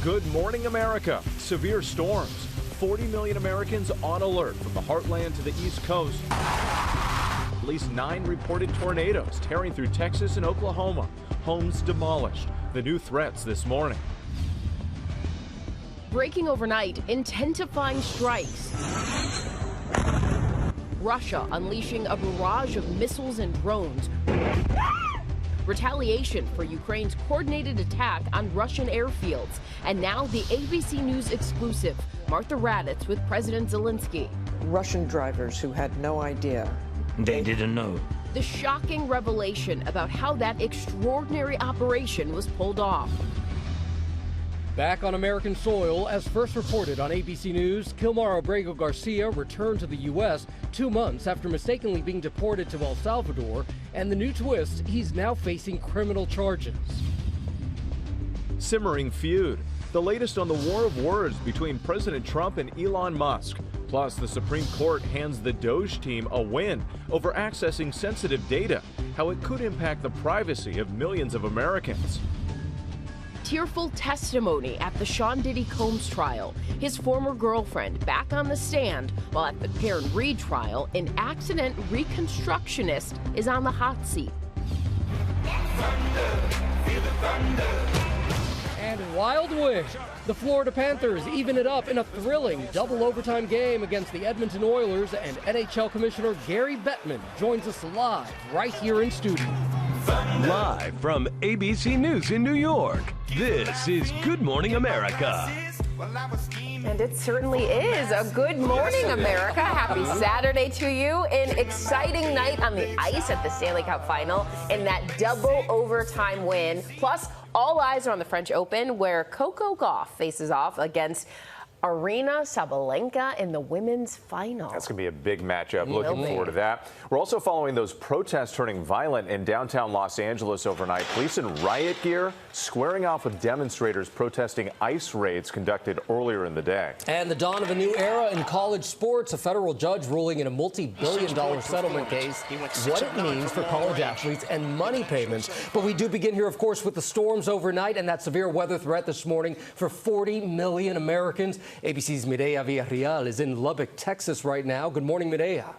Good morning, America. Severe storms. 40 million Americans on alert from the heartland to the East Coast. At least 9 reported tornadoes tearing through Texas and Oklahoma. Homes demolished. The new threats this morning. Breaking overnight, intensifying strikes. Russia unleashing a barrage of missiles and drones. Retaliation for Ukraine's coordinated attack on Russian airfields. And now the ABC News exclusive. Martha Raddatz with President Zelensky. Russian drivers who had no idea. They didn't know. The shocking revelation about how that extraordinary operation was pulled off. Back on American soil, as first reported on ABC News, Kilmar Abrego Garcia returned to the U.S. 2 months after mistakenly being deported to El Salvador, and the new twist, he's now facing criminal charges. Simmering feud. The latest on the war of words between President Trump and Elon Musk. Plus, the Supreme Court hands the Doge team a win over accessing sensitive data, how it could impact the privacy of millions of Americans. Tearful testimony at the Sean Diddy Combs trial. His former girlfriend back on the stand, while at the Karen Reed trial, an accident reconstructionist is on the hot seat. And Wild Wing. The Florida Panthers even it up in a thrilling double overtime game against the Edmonton Oilers, and NHL Commissioner Gary Bettman joins us live right here in studio. Live from ABC News in New York, this is Good Morning America. And it certainly is a Good Morning America. Happy Saturday to you. An exciting night on the ice at the Stanley Cup Final in that double overtime win. Plus, all eyes are on the French Open, where Coco Gauff faces off against Arina Sabalenka in the women's final. That's going to be a big matchup. Looking forward to that. We're also following those protests turning violent in downtown Los Angeles overnight. Police in riot gear squaring off with demonstrators protesting ICE raids conducted earlier in the day. And the dawn of a new era in college sports, a federal judge ruling in a multi-billion-dollar settlement case what it means for college athletes and money payments. But we do begin here, of course, with the storms overnight and that severe weather threat this morning for 40 million Americans. ABC's Mireya Villarreal is in Lubbock, Texas right now. Good morning, Mireya.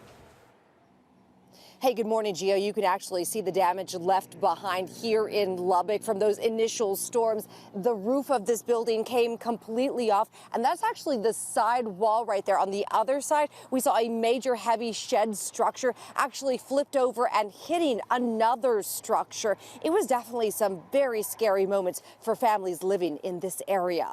Hey, good morning, Gio. You can actually see the damage left behind here in Lubbock from those initial storms. The roof of this building came completely off, and that's actually the side wall right there. On the other side, we saw a major heavy shed structure actually flipped over and hitting another structure. It was definitely some very scary moments for families living in this area.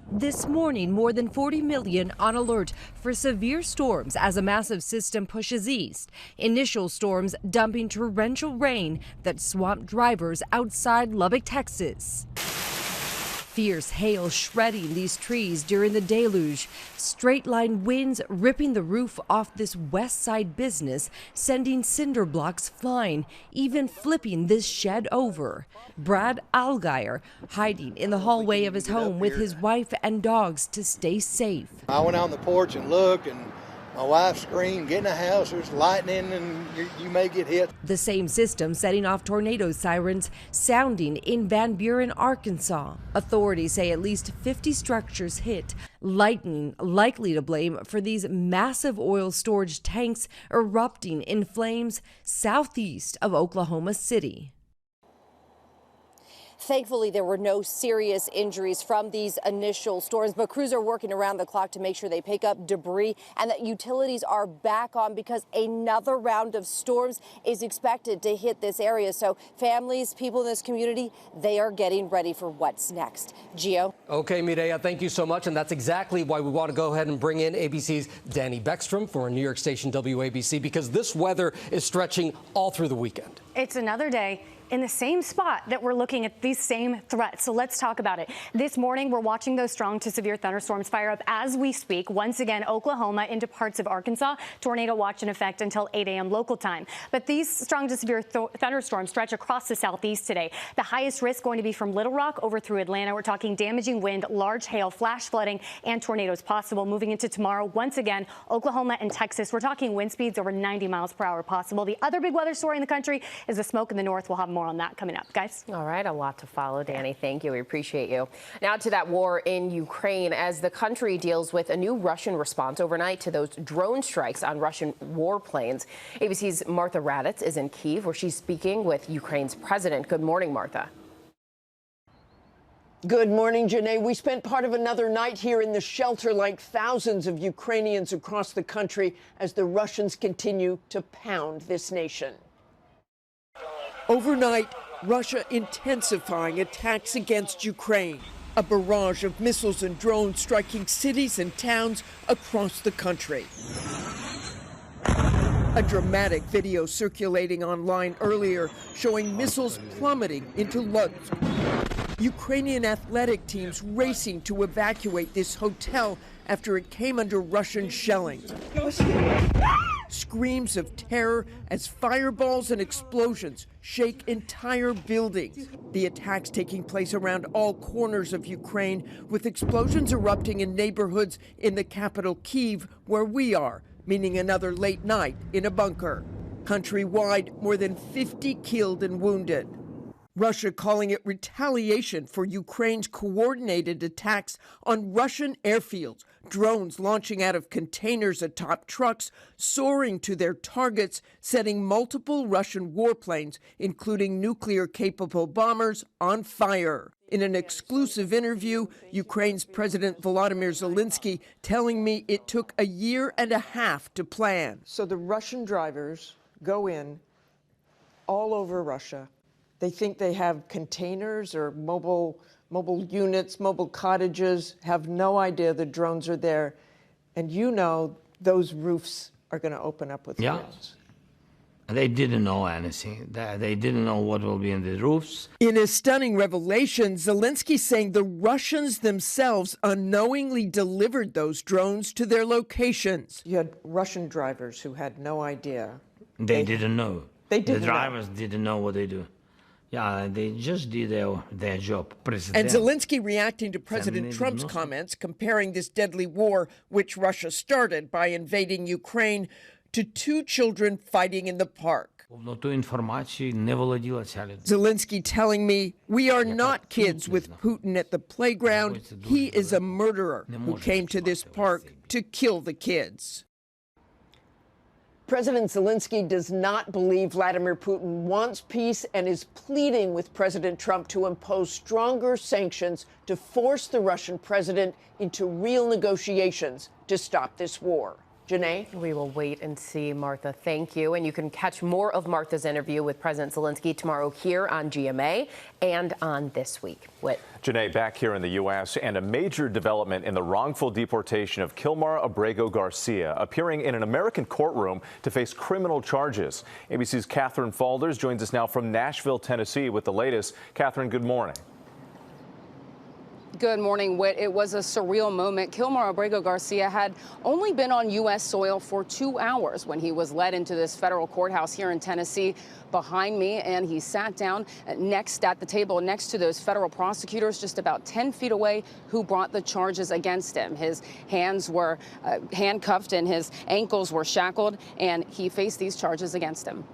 This morning, more than 40 million on alert for severe storms as a massive system pushes east. Initial storms dumping torrential rain that swamped drivers outside Lubbock, Texas. Fierce hail shredding these trees during the deluge. Straight line winds ripping the roof off this west side business, sending cinder blocks flying, even flipping this shed over. Brad Allgaier hiding in the hallway of his home with his wife and dogs to stay safe. I went out on the porch and looked, and my wife screamed, "Get in the house, there's lightning and you may get hit." The same system setting off tornado sirens sounding in Van Buren, Arkansas. Authorities say at least 50 structures hit. Lightning likely to blame for these massive oil storage tanks erupting in flames southeast of Oklahoma City. Thankfully, there were no serious injuries from these initial storms, but crews are working around the clock to make sure they pick up debris and that utilities are back on because another round of storms is expected to hit this area. So families, people in this community, they are getting ready for what's next. Gio? Okay, Mireya, thank you so much. And that's exactly why we want to go ahead and bring in ABC's Danny Beckstrom for our New York station WABC, because this weather is stretching all through the weekend. It's another day in the same spot that we're looking at these same threats. So let's talk about it. This morning, we're watching those strong to severe thunderstorms fire up as we speak. Once again, Oklahoma into parts of Arkansas. Tornado watch in effect until 8 a.m. local time. But these strong to severe thunderstorms stretch across the southeast today. The highest risk going to be from Little Rock over through Atlanta. We're talking damaging wind, large hail, flash flooding, and tornadoes possible. Moving into tomorrow, once again, Oklahoma and Texas. We're talking wind speeds over 90 miles per hour possible. The other big weather story in the country is the smoke in the north. We'll have more more on that coming up, guys. All right, a lot to follow, Danny. Thank you. We appreciate you. Now to that war in Ukraine as the country deals with a new Russian response overnight to those drone strikes on Russian warplanes. ABC's Martha Raddatz is in Kyiv, where she's speaking with Ukraine's president. Good morning, Martha. Good morning, Janae. We spent part of another night here in the shelter like thousands of Ukrainians across the country as the Russians continue to pound this nation. Overnight, Russia intensifying attacks against Ukraine. A barrage of missiles and drones striking cities and towns across the country. A dramatic video circulating online earlier showing missiles plummeting into Lutsk. Ukrainian athletic teams racing to evacuate this hotel after it came under Russian shelling. Screams of terror as fireballs and explosions shake entire buildings. The attacks taking place around all corners of Ukraine, with explosions erupting in neighborhoods in the capital Kyiv, where we are, meaning another late night in a bunker. Countrywide, more than 50 killed and wounded. Russia calling it retaliation for Ukraine's coordinated attacks on Russian airfields, drones launching out of containers atop trucks, soaring to their targets, setting multiple Russian warplanes, including nuclear-capable bombers, on fire. In an exclusive interview, Ukraine's President Volodymyr Zelensky telling me it took a year and a half to plan. So the Russian drivers go in all over Russia. They think they have containers or mobile units, mobile cottages, have no idea the drones are there. And you know those roofs are going to open up with drones. They didn't know anything. They didn't know what will be in the roofs. In a stunning revelation, Zelensky saying the Russians themselves unknowingly delivered those drones to their locations. You had Russian drivers who had no idea. They didn't know. They didn't The drivers didn't know what they do. Yeah, they just did their job. And Zelensky reacting to President Trump's comments, comparing this deadly war, which Russia started by invading Ukraine, to two children fighting in the park. Zelensky telling me, we are not kids with Putin at the playground. He is a murderer who came to this park to kill the kids. President Zelensky does not believe Vladimir Putin wants peace and is pleading with President Trump to impose stronger sanctions to force the Russian president into real negotiations to stop this war. Janae? We will wait and see, Martha. Thank you. And you can catch more of Martha's interview with President Zelensky tomorrow here on GMA and on This Week. Whit. Janae, back here in the U.S., and a major development in the wrongful deportation of Kilmar Abrego Garcia, appearing in an American courtroom to face criminal charges. ABC's Catherine Falders joins us now from Nashville, Tennessee, with the latest. Catherine, good morning. Good morning, Whit. It was a surreal moment. Kilmar Abrego Garcia had only been on U.S. soil for 2 hours when he was led into this federal courthouse here in Tennessee behind me, and he sat down next at the table next to those federal prosecutors just about 10 feet away who brought the charges against him. His hands were handcuffed and his ankles were shackled, and he faced these charges against him.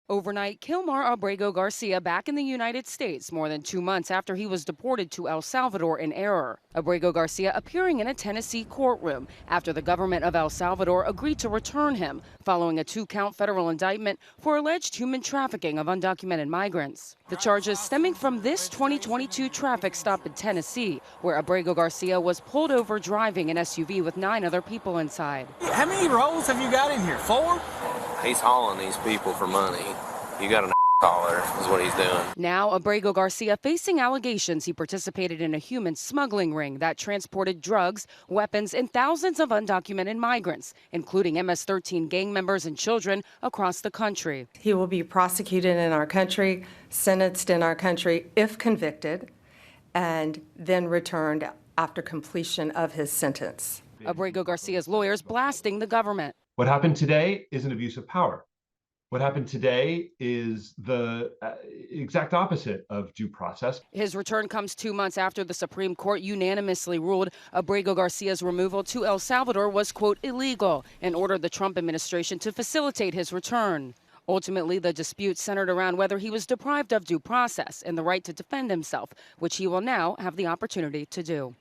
Overnight, Kilmar Abrego Garcia back in the United States more than 2 months after he was deported to El Salvador in error. Abrego Garcia appearing in a Tennessee courtroom after the government of El Salvador agreed to return him following a 2-count federal indictment for alleged human trafficking of undocumented migrants. The charges stemming from this 2022 traffic stop in Tennessee, where Abrego Garcia was pulled over driving an SUV with 9 other people inside. How many rolls have you got in here? 4? He's hauling these people for money. You got an collar is what he's doing. Now Abrego Garcia facing allegations he participated in a human smuggling ring that transported drugs, weapons, and thousands of undocumented migrants, including MS-13 gang members and children across the country. He will be prosecuted in our country, sentenced in our country if convicted, and then returned after completion of his sentence. Abrego Garcia's lawyers blasting the government. What happened today is an abuse of power. What happened today is the exact opposite of due process. His return comes 2 months after the Supreme Court unanimously ruled Abrego Garcia's removal to El Salvador was, quote, illegal, and ordered the Trump administration to facilitate his return. Ultimately, the dispute centered around whether he was deprived of due process and the right to defend himself, which he will now have the opportunity to do.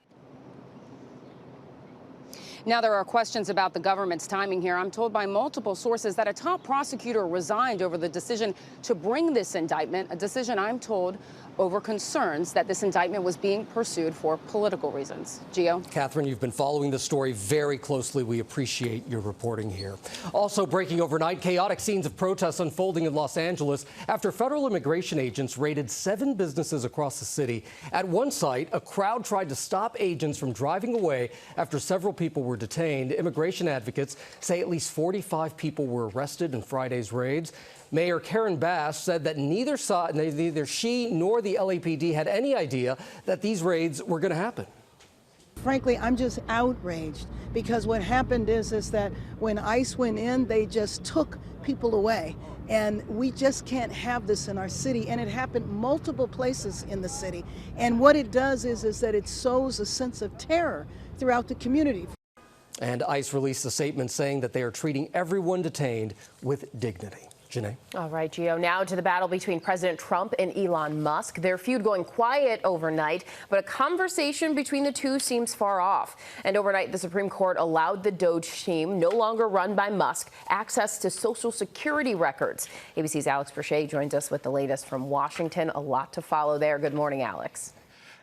Now, there are questions about the government's timing here. I'm told by multiple sources that a top prosecutor resigned over the decision to bring this indictment, a decision, I'm told, over concerns that this indictment was being pursued for political reasons. Gio? Catherine, you've been following the story very closely. We appreciate your reporting here. Also breaking overnight, chaotic scenes of protests unfolding in Los Angeles after federal immigration agents raided 7 businesses across the city. At one site, a crowd tried to stop agents from driving away after several people were detained. Immigration advocates say at least 45 people were arrested in Friday's raids. Mayor Karen Bass said that neither she nor the LAPD had any idea that these raids were going to happen. Frankly, I'm just outraged because what happened is that when ICE went in, they just took people away. And we just can't have this in our city. And it happened multiple places in the city. And what it does is that it sows a sense of terror throughout the community. And ICE released a statement saying that they are treating everyone detained with dignity. Janae. All right, Gio. Now to the battle between President Trump and Elon Musk. Their feud going quiet overnight, but a conversation between the two seems far off. And overnight, the Supreme Court allowed the Doge team, no longer run by Musk, access to Social Security records. ABC's Alex Brachet joins us with the latest from Washington. A lot to follow there. Good morning, Alex.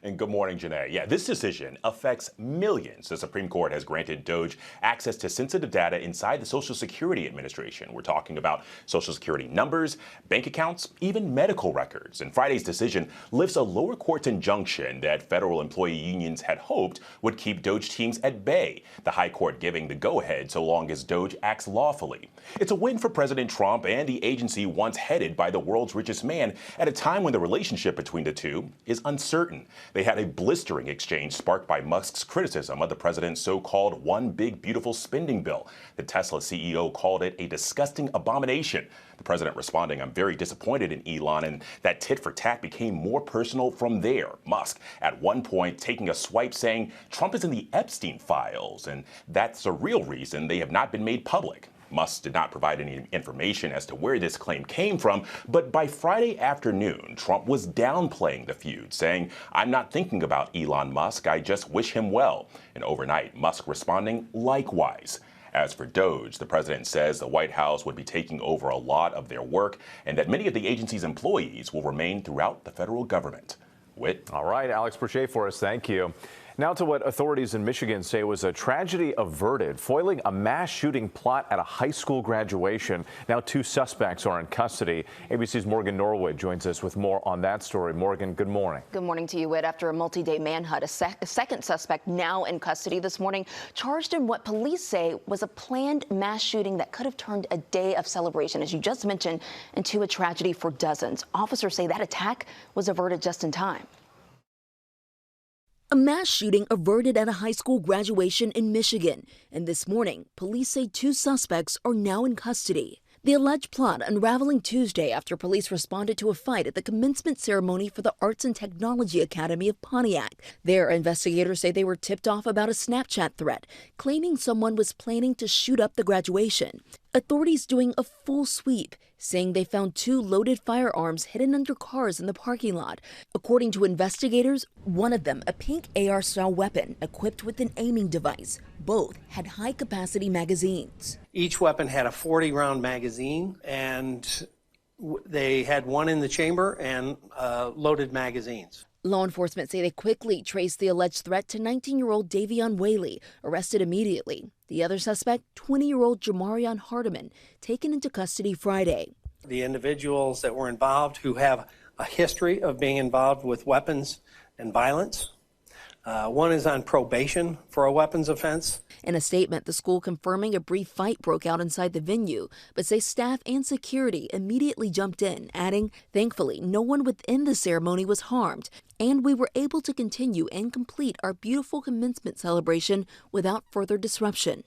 And good morning, Janae. Yeah, this decision affects millions. The Supreme Court has granted Doge access to sensitive data inside the Social Security Administration. We're talking about Social Security numbers, bank accounts, even medical records. And Friday's decision lifts a lower court's injunction that federal employee unions had hoped would keep Doge teams at bay, the high court giving the go-ahead so long as Doge acts lawfully. It's a win for President Trump and the agency once headed by the world's richest man at a time when the relationship between the two is uncertain. They had a blistering exchange sparked by Musk's criticism of the president's so-called one big beautiful spending bill. The Tesla CEO called it a disgusting abomination. The president responding, "I'm very disappointed in Elon," and that tit for tat became more personal from there. Musk at one point taking a swipe saying Trump is in the Epstein files, and that's a real reason they have not been made public. Musk did not provide any information as to where this claim came from, but by Friday afternoon, Trump was downplaying the feud, saying, "I'm not thinking about Elon Musk, I just wish him well." And overnight, Musk responding likewise. As for Doge, the president says the White House would be taking over a lot of their work and that many of the agency's employees will remain throughout the federal government. Whit. All right, Alex Brachet for us. Thank you. Now to what authorities in Michigan say was a tragedy averted, foiling a mass shooting plot at a high school graduation. Now 2 suspects are in custody. ABC's Morgan Norwood joins us with more on that story. Morgan, good morning. Good morning to you, Whit. After a multi-day manhunt, a second suspect now in custody this morning, charged in what police say was a planned mass shooting that could have turned a day of celebration, as you just mentioned, into a tragedy for dozens. Officers say that attack was averted just in time. A mass shooting averted at a high school graduation in Michigan. And this morning, police say 2 suspects are now in custody. The alleged plot unraveling Tuesday after police responded to a fight at the commencement ceremony for the Arts and Technology Academy of Pontiac. There, investigators say they were tipped off about a Snapchat threat, claiming someone was planning to shoot up the graduation. Authorities doing a full sweep, saying they found 2 loaded firearms hidden under cars in the parking lot. According to investigators, one of them a pink AR-style weapon equipped with an aiming device. Both had high-capacity magazines. Each weapon had a 40-round magazine, and they had one in the chamber and loaded magazines. Law enforcement say they quickly traced the alleged threat to 19-year-old Davion Whaley, arrested immediately. The other suspect, 20-year-old Jamarion Hardiman, taken into custody Friday. The individuals that were involved who have a history of being involved with weapons and violence. One is on probation for a weapons offense. In a statement, the school confirming a brief fight broke out inside the venue, but say staff and security immediately jumped in, adding, "Thankfully, no one within the ceremony was harmed, and we were able to continue and complete our beautiful commencement celebration without further disruption."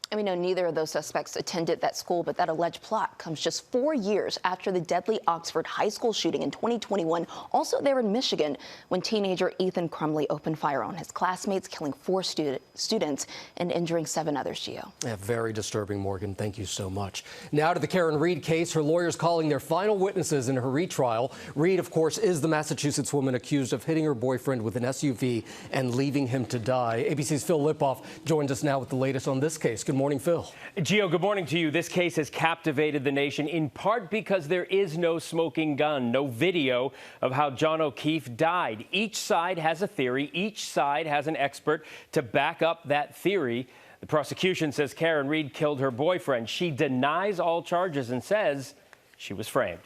And we know neither of those suspects attended that school, but that alleged plot comes just 4 years after the deadly Oxford high school shooting in 2021, also there in Michigan, when teenager Ethan Crumley opened fire on his classmates, killing 4 students and injuring 7 others, Gio. Yeah, very disturbing, Morgan. Thank you so much. Now to the Karen Reed case. Her lawyers calling their final witnesses in her retrial. Reed, of course, is the Massachusetts woman accused of hitting her boyfriend with an SUV and leaving him to die. ABC's Phil Lipoff joins us now with the latest on this case. Good morning, Phil. Gio, good morning to you. This case has captivated the nation in part because there is no smoking gun, no video of how John O'Keefe died. Each side has a theory. Each side has an expert to back up that theory. The prosecution says Karen Reed killed her boyfriend. She denies all charges and says she was framed.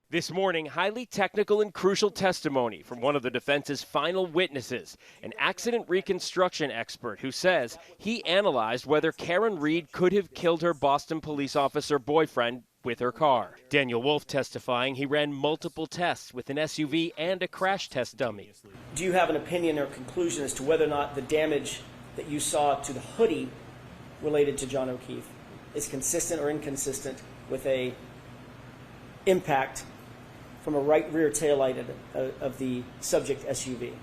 This morning, highly technical and crucial testimony from one of the defense's final witnesses, an accident reconstruction expert who says he analyzed whether Karen Reed could have killed her Boston police officer boyfriend with her car. Daniel Wolf testifying he ran multiple tests with an SUV and a crash test dummy. Do you have an opinion or conclusion as to whether or not the damage that you saw to the hoodie related to John O'Keefe is consistent or inconsistent with a impact from a right rear taillight of the subject SUV?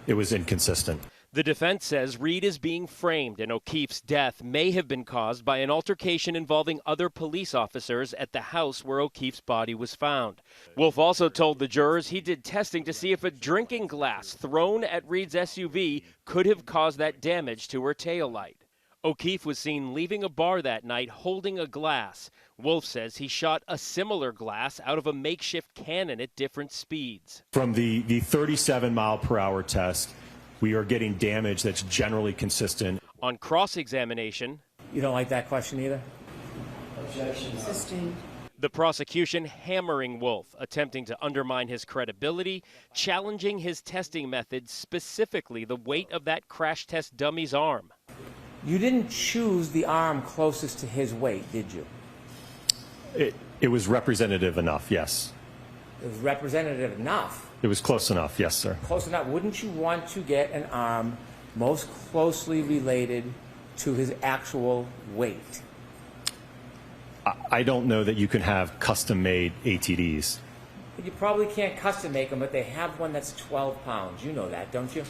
It was inconsistent. The defense says Reed is being framed and O'Keefe's death may have been caused by an altercation involving other police officers at the house where O'Keefe's body was found. Wolf also told the jurors he did testing to see if a drinking glass thrown at Reed's SUV could have caused that damage to her taillight. O'Keefe was seen leaving a bar that night holding a glass. Wolf says he shot a similar glass out of a makeshift cannon at different speeds. From the 37-mile-per-hour test, we are getting damage that's generally consistent. On cross-examination, You don't like that question either? Objection. the prosecution hammering Wolf, attempting to undermine his credibility, challenging his testing methods, specifically the weight of that crash test dummy's arm. You didn't choose the arm closest to his weight, did you? It was representative enough, yes. It was representative enough. It was close enough, yes, sir. Close enough. Wouldn't you want to get an arm most closely related to his actual weight? I don't know that you can have custom-made ATDs. You probably can't custom make them, but they have one that's 12 pounds. You know that, don't you?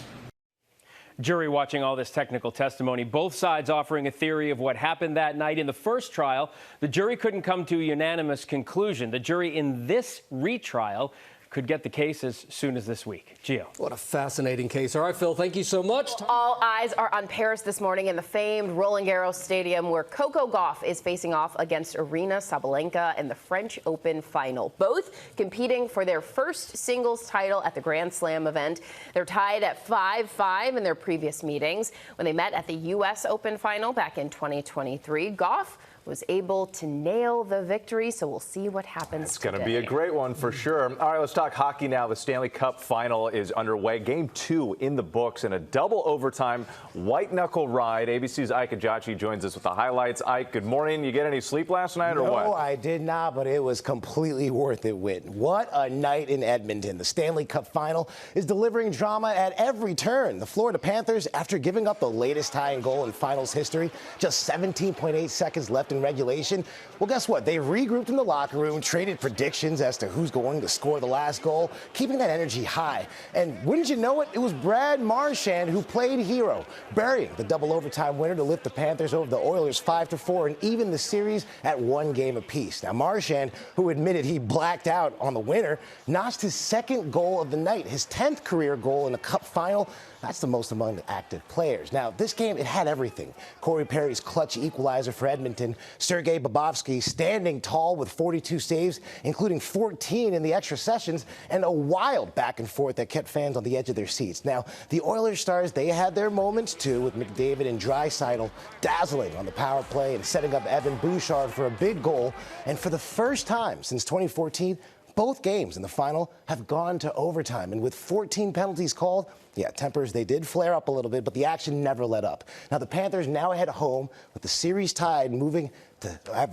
Jury watching all this technical testimony, both sides offering a theory of what happened that night. In the first trial, the jury couldn't come to a unanimous conclusion. The jury in this retrial could get the case as soon as this week. Gio. What a fascinating case. All right, Phil, thank you so much. All eyes are on Paris this morning in the famed Roland Garros Stadium, where Coco Gauff is facing off against Aryna Sabalenka in the French Open final. Both competing for their first singles title at the Grand Slam event. They're tied at 5-5 in their previous meetings. When they met at the U.S. Open final back in 2023, Gauff was able to nail the victory, so we'll see what happens. It's going to be a great one for sure. All right, let's talk hockey now. The Stanley Cup final is underway. Game 2 in the books in a double overtime white-knuckle ride. ABC's Ike Ajachi joins us with the highlights. Ike, good morning. You get any sleep last night or what? No, I did not, but it was completely worth it, Whit. What a night in Edmonton. The Stanley Cup final is delivering drama at every turn. The Florida Panthers, after giving up the latest tying goal in finals history, just 17.8 seconds left in regulation. Well, guess what? They regrouped in the locker room, traded predictions as to who's going to score the last goal, keeping that energy high. And wouldn't you know it, it was Brad Marchand who played hero, burying the double overtime winner to lift the Panthers over the Oilers 5-4 and even the series at 1 game apiece. Now, Marchand, who admitted he blacked out on the winner, notched his second goal of the night, his 10th career goal in a Cup final. That's the most among the active players. Now, this game, it had everything. Corey Perry's clutch equalizer for Edmonton, Sergei Bobrovsky standing tall with 42 saves, including 14 in the extra sessions, and a wild back and forth that kept fans on the edge of their seats. Now, the Oilers stars, they had their moments too, with McDavid and Draisaitl dazzling on the power play and setting up Evan Bouchard for a big goal. And for the first time since 2014, both games in the final have gone to overtime, and with 14 penalties called, yeah, tempers, they did flare up a little bit, but the action never let up. Now, the Panthers now head home with the series tied, moving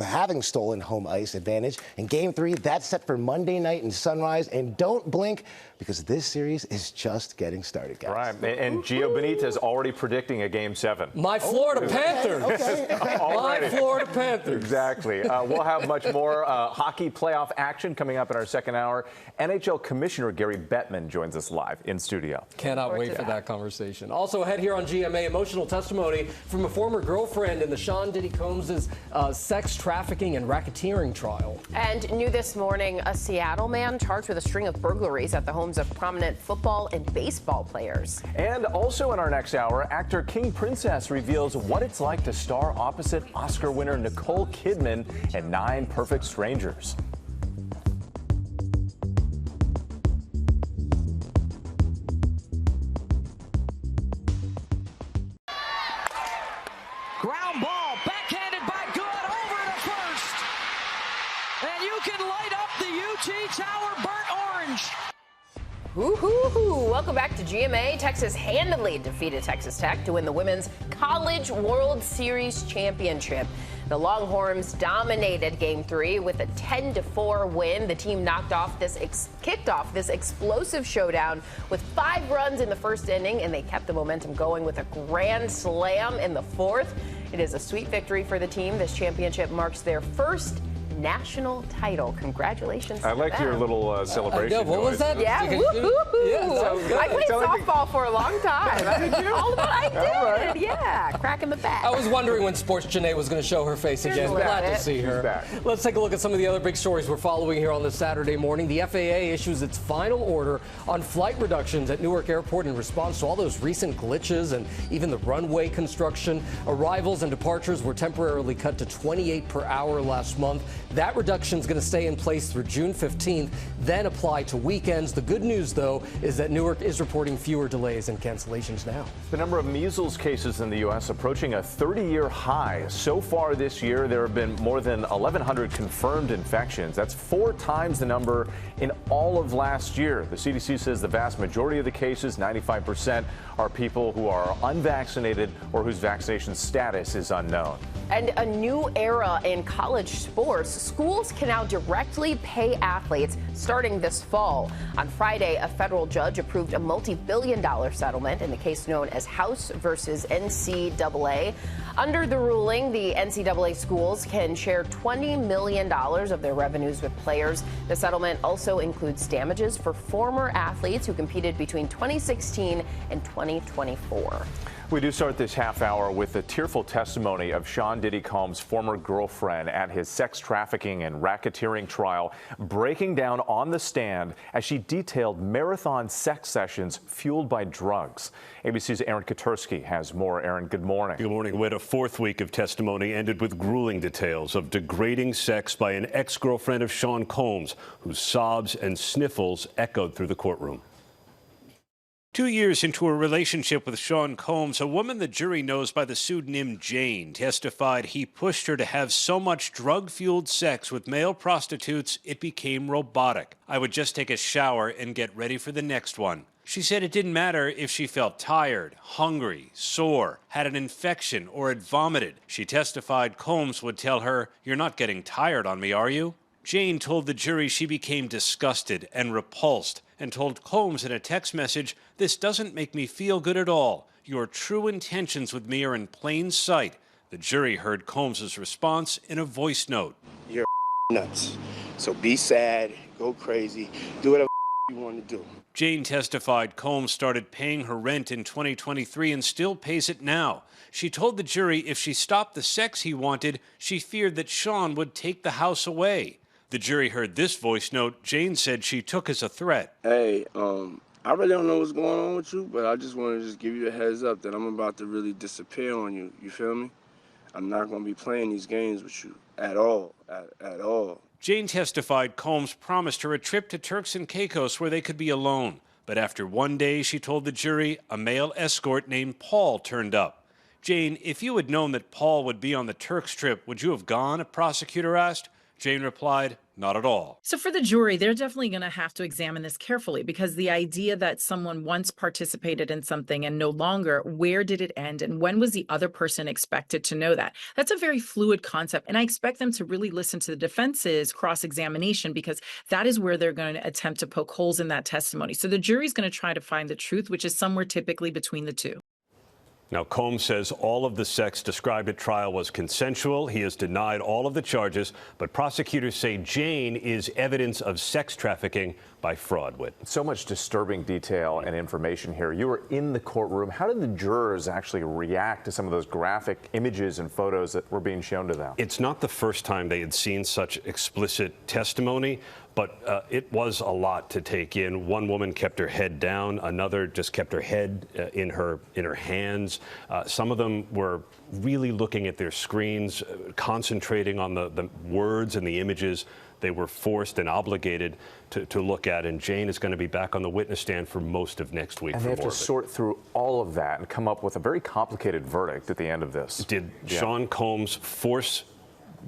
having stolen home ice advantage. In Game 3, that's set for Monday night in Sunrise. And don't blink, because this series is just getting started, guys. Right, and Gio Benitez already predicting a Game 7. My Florida Panthers. Okay. My Florida Panthers. Exactly. We'll have much more hockey playoff action coming up in our second hour. NHL Commissioner Gary Bettman joins us live in studio. Cannot wait for that conversation. Also ahead here on GMA, emotional testimony from a former girlfriend in the Sean Diddy Combs' sex trafficking and racketeering trial. And new this morning, a Seattle man charged with a string of burglaries at the homes of prominent football and baseball players. And also in our next hour, actor King Princess reveals what it's like to star opposite Oscar winner Nicole Kidman in 9 Perfect Strangers. Ground ball, backhanded by Good, over to first. And you can light up the UT Tower burnt orange. Woo-hoo-hoo. Welcome back to GMA. Texas handily defeated Texas Tech to win the Women's College World Series Championship. The Longhorns dominated Game 3 with a 10-4 win. The team kicked off this explosive showdown with 5 runs in the first inning, and they kept the momentum going with a grand slam in the 4th. It is a sweet victory for the team. This championship marks their first national title. Congratulations to I like them. your little celebration. What was that? Yeah, woo-hoo-hoo. I played softball for a long time. I did. Yeah, cracking the bat. I was wondering when Sports Janae was going to show her face again. Glad to see her. Let's take a look at some of the other big stories we're following here on this Saturday morning. The FAA issues its final order on flight reductions at Newark Airport in response to all those recent glitches and even the runway construction. Arrivals and departures were temporarily cut to 28 per hour last month. That reduction is going to stay in place through June 15th, then apply to weekends. The good news, though, is that Newark is reporting fewer delays and cancellations now. The number of measles cases in the U.S. approaching a 30-year high. So far this year, there have been more than 1,100 confirmed infections. That's 4 times the number in all of last year. The CDC says the vast majority of the cases, 95%, are people who are unvaccinated or whose vaccination status is unknown. And a new era in college sports. Schools can now directly pay athletes starting this fall. On Friday, a federal judge approved a multi-billion-dollar settlement in the case known as House versus NCAA. Under the ruling, the NCAA schools can share $20 million of their revenues with players. The settlement also includes damages for former athletes who competed between 2016 and 2024. We do start this half hour with the tearful testimony of Sean Diddy Combs' former girlfriend at his sex trafficking and racketeering trial, breaking down on the stand as she detailed marathon sex sessions fueled by drugs. ABC's Aaron Katursky has more. Aaron, good morning. Good morning. We had a 4th week of testimony ended with grueling details of degrading sex by an ex-girlfriend of Sean Combs, whose sobs and sniffles echoed through the courtroom. 2 years into a relationship with Sean Combs, a woman the jury knows by the pseudonym Jane testified he pushed her to have so much drug-fueled sex with male prostitutes it became robotic. I would just take a shower and get ready for the next one. She said it didn't matter if she felt tired, hungry, sore, had an infection, or had vomited. She testified Combs would tell her, "You're not getting tired on me, are you?" Jane told the jury she became disgusted and repulsed and told Combs in a text message, "This doesn't make me feel good at all. Your true intentions with me are in plain sight." The jury heard Combs' response in a voice note. "You're nuts. So be sad, go crazy, do whatever you want to do." Jane testified Combs started paying her rent in 2023 and still pays it now. She told the jury if she stopped the sex he wanted, she feared that Sean would take the house away. The jury heard this voice note Jane said she took as a threat. "Hey, I really don't know what's going on with you, but I just want to give you a heads up that I'm about to really disappear on you. You feel me? I'm not going to be playing these games with you at all, at all." Jane testified Combs promised her a trip to Turks and Caicos where they could be alone. But after one day, she told the jury, a male escort named Paul turned up. "Jane, if you had known that Paul would be on the Turks trip, would you have gone?" a prosecutor asked. Jane replied, "Not at all." So for the jury, they're definitely going to have to examine this carefully, because the idea that someone once participated in something and no longer, where did it end and when was the other person expected to know that? That's a very fluid concept. And I expect them to really listen to the defense's cross-examination, because that is where they're going to attempt to poke holes in that testimony. So the jury's going to try to find the truth, which is somewhere typically between the two. Now, Combs says all of the sex described at trial was consensual. He has denied all of the charges, but prosecutors say Jane is evidence of sex trafficking by fraud. So much disturbing detail and information here. You were in the courtroom. How did the jurors actually react to some of those graphic images and photos that were being shown to them? It's not the first time they had seen such explicit testimony, but it was a lot to take in. One woman kept her head down. Another just kept her head in her hands. Some of them were really looking at their screens, concentrating on the words and the images they were forced and obligated to look at. And Jane is going to be back on the witness stand for most of next week. And they have to sort through all of that and come up with a very complicated verdict at the end of this. Did Sean Combs force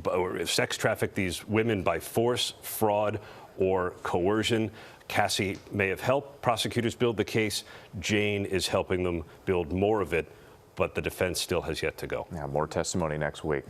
or sex traffic these women by force, fraud, or coercion? Cassie may have helped prosecutors build the case. Jane is helping them build more of it, but the defense still has yet to go. Yeah, more testimony next week.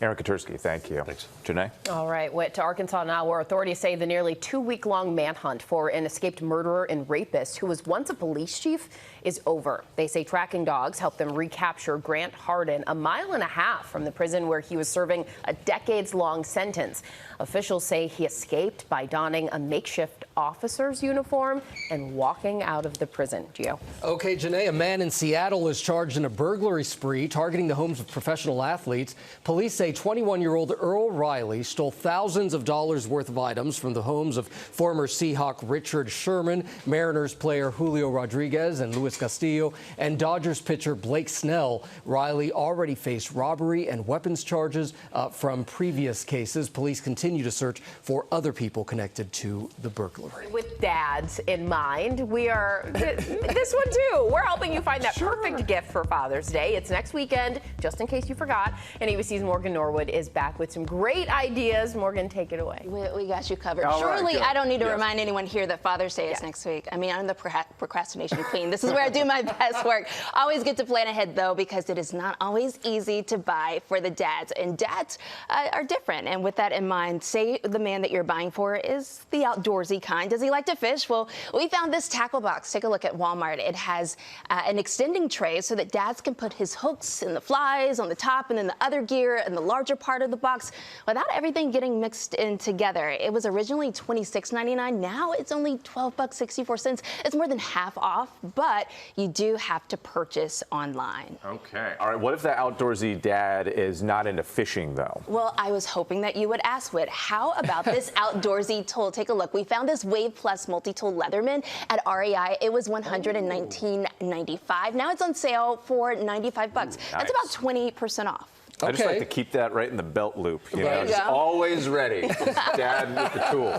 Aaron Katursky, thank you. Thanks. Janae? All right, went to Arkansas now, where authorities say the nearly 2-week-long manhunt for an escaped murderer and rapist who was once a police chief is over. They say tracking dogs helped them recapture Grant Hardin, 1.5 miles from the prison where he was serving a decades-long sentence. Officials say he escaped by donning a makeshift officer's uniform and walking out of the prison. Gio? Okay, Janae, a man in Seattle is charged in a burglary spree targeting the homes of professional athletes. Police say 21-year-old Earl Riley stole thousands of dollars worth of items from the homes of former Seahawk Richard Sherman, Mariners player Julio Rodriguez and Luis Castillo, and Dodgers pitcher Blake Snell. Riley already faced robbery and weapons charges from previous cases. Police continue to search for other people connected to the burglary. With dads in mind, we are this one too. We're helping you find that perfect gift for Father's Day. It's next weekend, just in case you forgot. And ABC's Morgan Norwood is back with some great ideas. Morgan, take it away. We got you covered. All right, Surely good. I don't need to remind anyone here that Father's Day is next week. I mean, I'm the procrastination queen. This is where I do my best work. Always get to plan ahead, though, because it is not always easy to buy for the dads. And dads are different. And with that in mind, say the man that you're buying for is the outdoorsy kind. Does he like to fish? Well, we found this tackle box. Take a look at Walmart. It has an extending tray so that dads can put his hooks and the flies on the top and then the other gear and the larger part of the box without everything getting mixed in together. It was originally $26.99. Now it's only $12.64. It's more than half off, but you do have to purchase online. Okay. All right. What if the outdoorsy dad is not into fishing, though? Well, I was hoping that you would ask, Whit. How about this outdoorsy tool? Take a look. We found this Wave Plus multi-tool Leatherman at REI. It was $119.95. Now it's on sale for $95. That's about 20% off. I just like to keep that right in the belt loop. You know, just always ready. Dad with the tool.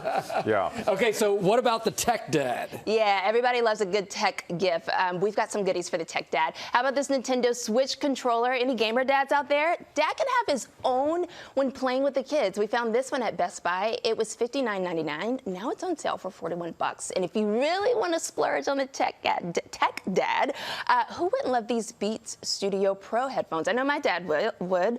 Yeah. Okay, so what about the tech dad? Yeah, everybody loves a good tech gift. We've got some goodies for the tech dad. How about this Nintendo Switch controller? Any gamer dads out there? Dad can have his own when playing with the kids. We found this one at Best Buy. It was $59.99. Now it's on sale for $41. And if you really want to splurge on the tech dad, who wouldn't love these Beats Studio Pro headphones? I know my dad would.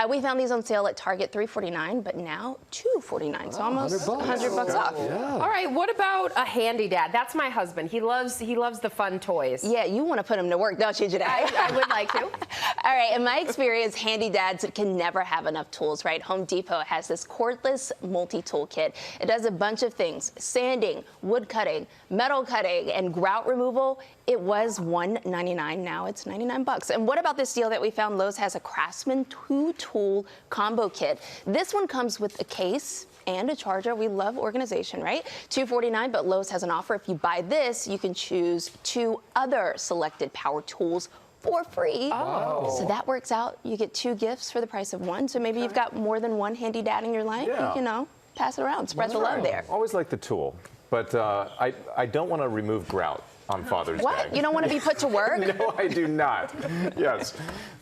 We found these on sale at Target, $349, but now $249, so almost $100 off. Yeah. All right, what about a handy dad? That's my husband. He loves the fun toys. Yeah, you want to put him to work, don't you, Janae? I would like to. All right, in my experience, handy dads can never have enough tools, right? Home Depot has this cordless multi-tool kit. It does a bunch of things: sanding, wood cutting, metal cutting, and grout removal. It was $199, now it's $99. And what about this deal that we found? Lowe's has a Craftsman 2-tool combo kit. This one comes with a case and a charger. We love organization, right? $249, but Lowe's has an offer. If you buy this, you can choose 2 other selected power tools for free. Oh. So that works out. You get 2 gifts for the price of 1. So maybe you've got more than one handy dad in your life. Yeah. You know, pass it around, spread the love there. Always like the tool, but I don't want to remove grout on Father's Day. What? You don't want to be put to work? No, I do not. Yes.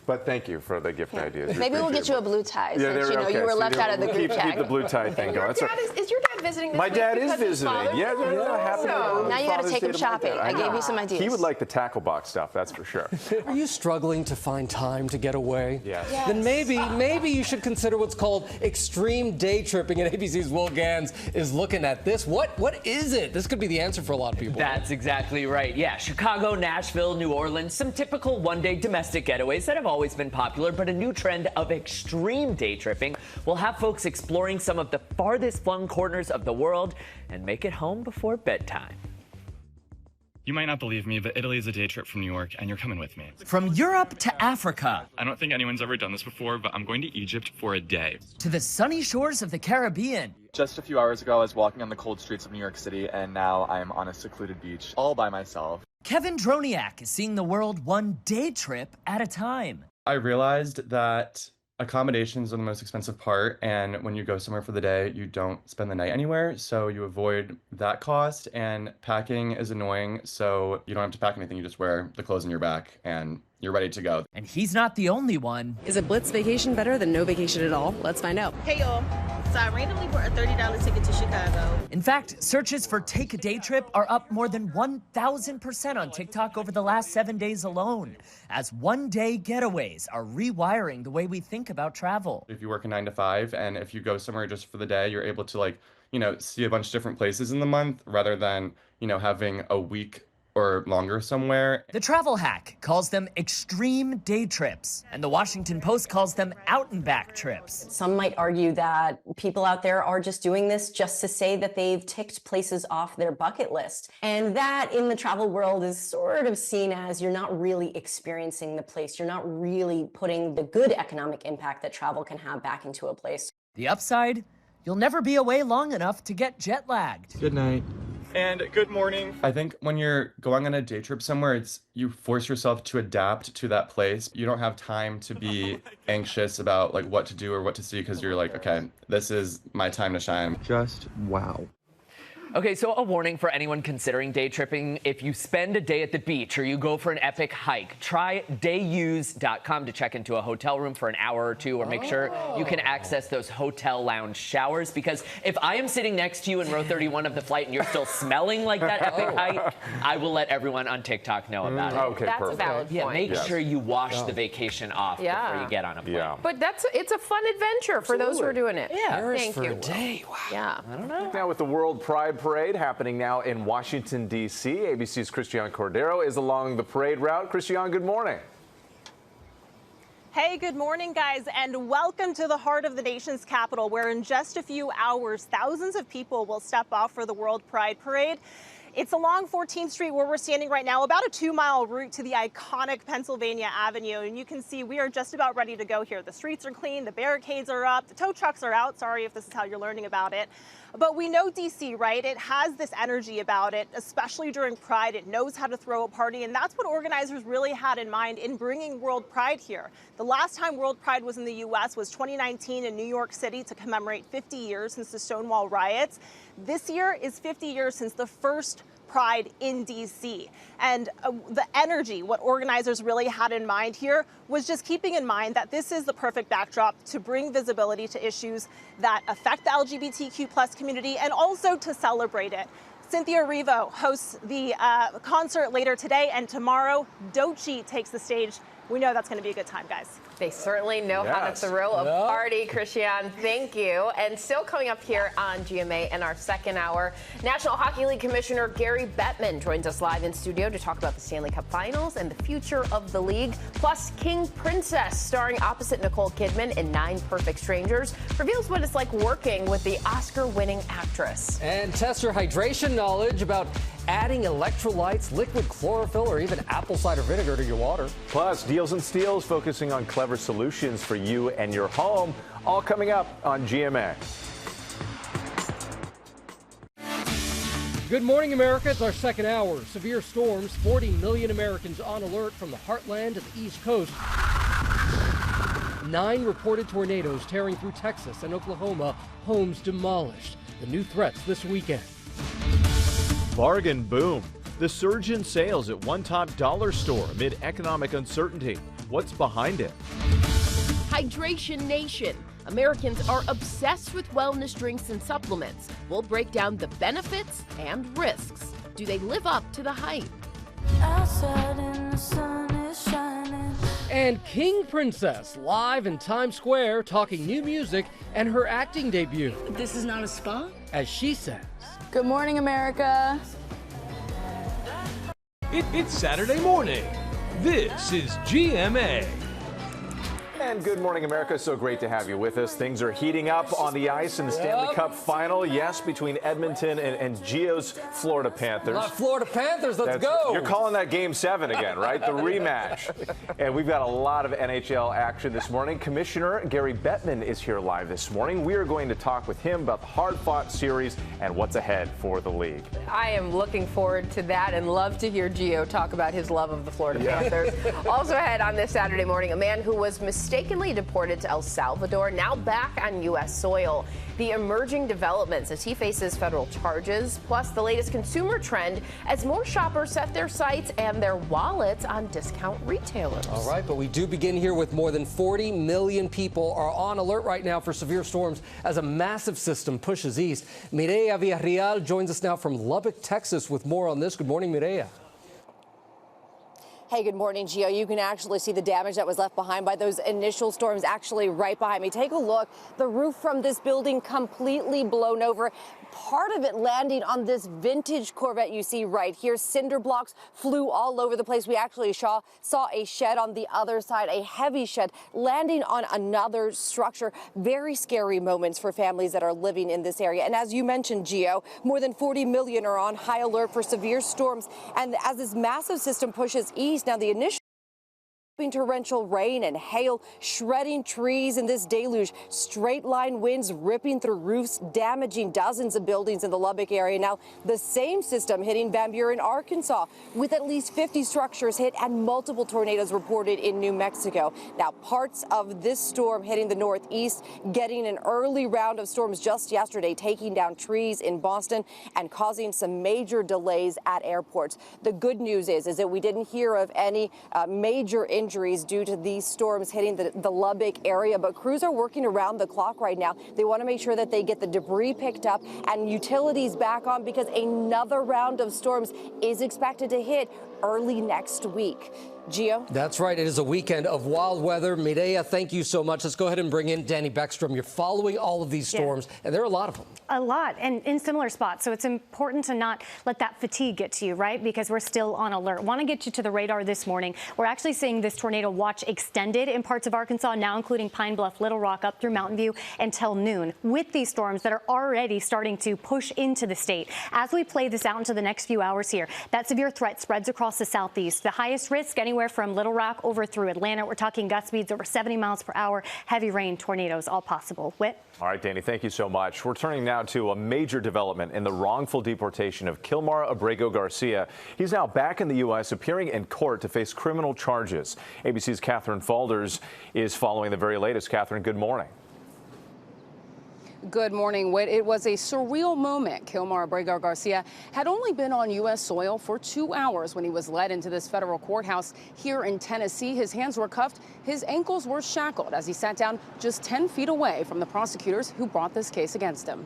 But thank you for the gift ideas. Maybe we'll get you a blue tie since okay. you were left out of the group chat. Keep the blue tie thing going. Is your dad visiting this My week dad is because his visiting. father's Yeah, birthday? happy Now you got to take him shopping. I gave you some ideas. He would like the tackle box stuff, that's for sure. Are you struggling to find time to get away? Yes. Then maybe you should consider what's called extreme day tripping, and ABC's Will Gans is looking at this. What is it? This could be the answer for a lot of people. That's exactly right. Yeah, Chicago, Nashville, New Orleans, some typical one-day domestic getaways that have always been popular, but a new trend of extreme day tripping will have folks exploring some of the farthest flung corners of the world and make it home before bedtime. You might not believe me, but Italy is a day trip from New York, and you're coming with me. From Europe to Africa. I don't think anyone's ever done this before, but I'm going to Egypt for a day. To the sunny shores of the Caribbean. Just a few hours ago, I was walking on the cold streets of New York City, and now I am on a secluded beach, all by myself. Kevin Droniak is seeing the world one day trip at a time. I realized that accommodations are the most expensive part, and when you go somewhere for the day, you don't spend the night anywhere, so you avoid that cost, and packing is annoying, so you don't have to pack anything, you just wear the clothes on your back, and you're ready to go. And he's not the only one. Is a Blitz vacation better than no vacation at all? Let's find out. Hey y'all, so I randomly bought a $30 ticket to Chicago. In fact, searches for Take a Day Trip are up more than 1,000% on TikTok over the last 7 days alone, as one-day getaways are rewiring the way we think about travel. If you work a 9 to 5, and if you go somewhere just for the day, you're able to see a bunch of different places in the month rather than, having a week or longer somewhere. The Travel Hack calls them extreme day trips, and the Washington Post calls them out and back trips. Some might argue that people out there are just doing this just to say that they've ticked places off their bucket list. And that in the travel world is sort of seen as you're not really experiencing the place. You're not really putting the good economic impact that travel can have back into a place. The upside, you'll never be away long enough to get jet lagged. Good night. And good morning. I think when you're going on a day trip somewhere, you force yourself to adapt to that place. You don't have time to be anxious about what to do or what to see, because you're like, okay, this is my time to shine. Just wow. Okay, so a warning for anyone considering day tripping. If you spend a day at the beach or you go for an epic hike, try dayuse.com to check into a hotel room for an hour or two, or make sure you can access those hotel lounge showers. Because if I am sitting next to you in row 31 of the flight and you're still smelling like that epic hike, I will let everyone on TikTok know about it. Okay, That's perfect. a valid point. Yeah, make sure you wash the vacation off before you get on a plane. Yeah. But it's a fun adventure for those who are doing it. Yeah. Thank you. For a day. Wow. Yeah. I don't know. Now with the World Pride Parade happening now in Washington, D.C., ABC's Christian Cordero is along the parade route. Christian, good morning. Hey, good morning, guys, and welcome to the heart of the nation's capital, where in just a few hours, thousands of people will step off for the World Pride Parade. It's along 14th Street where we're standing right now, about a 2-mile route to the iconic Pennsylvania Avenue. And you can see we are just about ready to go here. The streets are clean, the barricades are up, the tow trucks are out. Sorry if this is how you're learning about it. But we know DC, right? It has this energy about it, especially during Pride. It knows how to throw a party, and that's what organizers really had in mind in bringing World Pride here. The last time World Pride was in the U.S. was 2019 in New York City to commemorate 50 years since the Stonewall riots. This year is 50 years since the first Pride in DC. And the energy, what organizers really had in mind here was just keeping in mind that this is the perfect backdrop to bring visibility to issues that affect the LGBTQ plus community and also to celebrate it. Cynthia Erivo hosts the concert later today, and tomorrow Doechii takes the stage. We know that's going to be a good time, guys. They certainly know how to throw a party, Christian. Thank you. And still coming up here on GMA in our second hour, National Hockey League Commissioner Gary Bettman joins us live in studio to talk about the Stanley Cup Finals and the future of the league. Plus, King Princess, starring opposite Nicole Kidman in 9 Perfect Strangers, reveals what it's like working with the Oscar-winning actress. And test your hydration knowledge about adding electrolytes, liquid chlorophyll, or even apple cider vinegar to your water. Plus, Deals and Steals focusing on clever solutions for you and your home. All coming up on GMA. Good morning, America. It's our second hour. Severe storms, 40 million Americans on alert from the heartland to the East Coast. 9 reported tornadoes tearing through Texas and Oklahoma, homes demolished. The new threats this weekend. Bargain boom. The surge in sales at one top dollar store amid economic uncertainty. what's behind it. Hydration Nation. Americans are obsessed with wellness drinks and supplements. We'll break down the benefits and risks. Do they live up to the hype? Outside and the sun is shining. And King Princess live in Times Square talking new music and her acting debut. This is not a spa? As she says, Good morning, America. It's Saturday morning. This is GMA. And good morning, America. So great to have you with us. Things are heating up on the ice in the Stanley Cup final. Yes, between Edmonton and Gio's Florida Panthers. Florida Panthers, let's go. You're calling that Game 7 again, right? The rematch. And we've got a lot of NHL action this morning. Commissioner Gary Bettman is here live this morning. We are going to talk with him about the hard-fought series and what's ahead for the league. I am looking forward to that and love to hear Gio talk about his love of the Florida Panthers. Also ahead on this Saturday morning, a man who was mistakenly deported to El Salvador, now back on U.S. soil. The emerging developments as he faces federal charges, plus the latest consumer trend as more shoppers set their sights and their wallets on discount retailers. All right, but we do begin here with more than 40 million people are on alert right now for severe storms as a massive system pushes east. Mireya Villarreal joins us now from Lubbock, Texas with more on this. Good morning, Mireya. Hey, good morning, Gio. You can actually see the damage that was left behind by those initial storms actually right behind me. Take a look. The roof from this building completely blown over. Part of it landing on this vintage Corvette you see right here. Cinder blocks flew all over the place. We actually saw a shed on the other side, a heavy shed landing on another structure. Very scary moments for families that are living in this area. And as you mentioned, Gio, more than 40 million are on high alert for severe storms. And as this massive system pushes east, now the initial torrential rain and hail shredding trees in this deluge, straight line winds ripping through roofs, damaging dozens of buildings in the Lubbock area. Now the same system hitting Van Buren, Arkansas, with at least 50 structures hit and multiple tornadoes reported in New Mexico. Now parts of this storm hitting the northeast, getting an early round of storms just yesterday, taking down trees in Boston and causing some major delays at airports. The good news is that we didn't hear of any major injuries due to these storms hitting the Lubbock area, but crews are working around the clock right now. They want to make sure that they get the debris picked up and utilities back on because another round of storms is expected to hit early next week. Gio? That's right. It is a weekend of wild weather. Mireya, thank you so much. Let's go ahead and bring in Danny Beckstrom. You're following all of these storms, and there are a lot of them. A lot, and in similar spots. So it's important to not let that fatigue get to you, right? Because we're still on alert. Want to get you to the radar this morning. We're actually seeing this tornado watch extended in parts of Arkansas, now including Pine Bluff, Little Rock, up through Mountain View until noon, with these storms that are already starting to push into the state. As we play this out into the next few hours here, that severe threat spreads across the southeast. The highest risk anywhere from Little Rock over through Atlanta. We're talking gust speeds over 70 miles per hour, heavy rain, tornadoes, all possible. Whit? All right, Danny, thank you so much. We're turning now to a major development in the wrongful deportation of Kilmar Abrego Garcia. He's now back in the U.S., appearing in court to face criminal charges. ABC's Catherine Falders is following the very latest. Catherine, good morning. Good morning, Whit. It was a surreal moment. Kilmar Abrego Garcia had only been on U.S. soil for 2 hours when he was led into this federal courthouse here in Tennessee. His hands were cuffed, his ankles were shackled as he sat down just 10 feet away from the prosecutors who brought this case against him.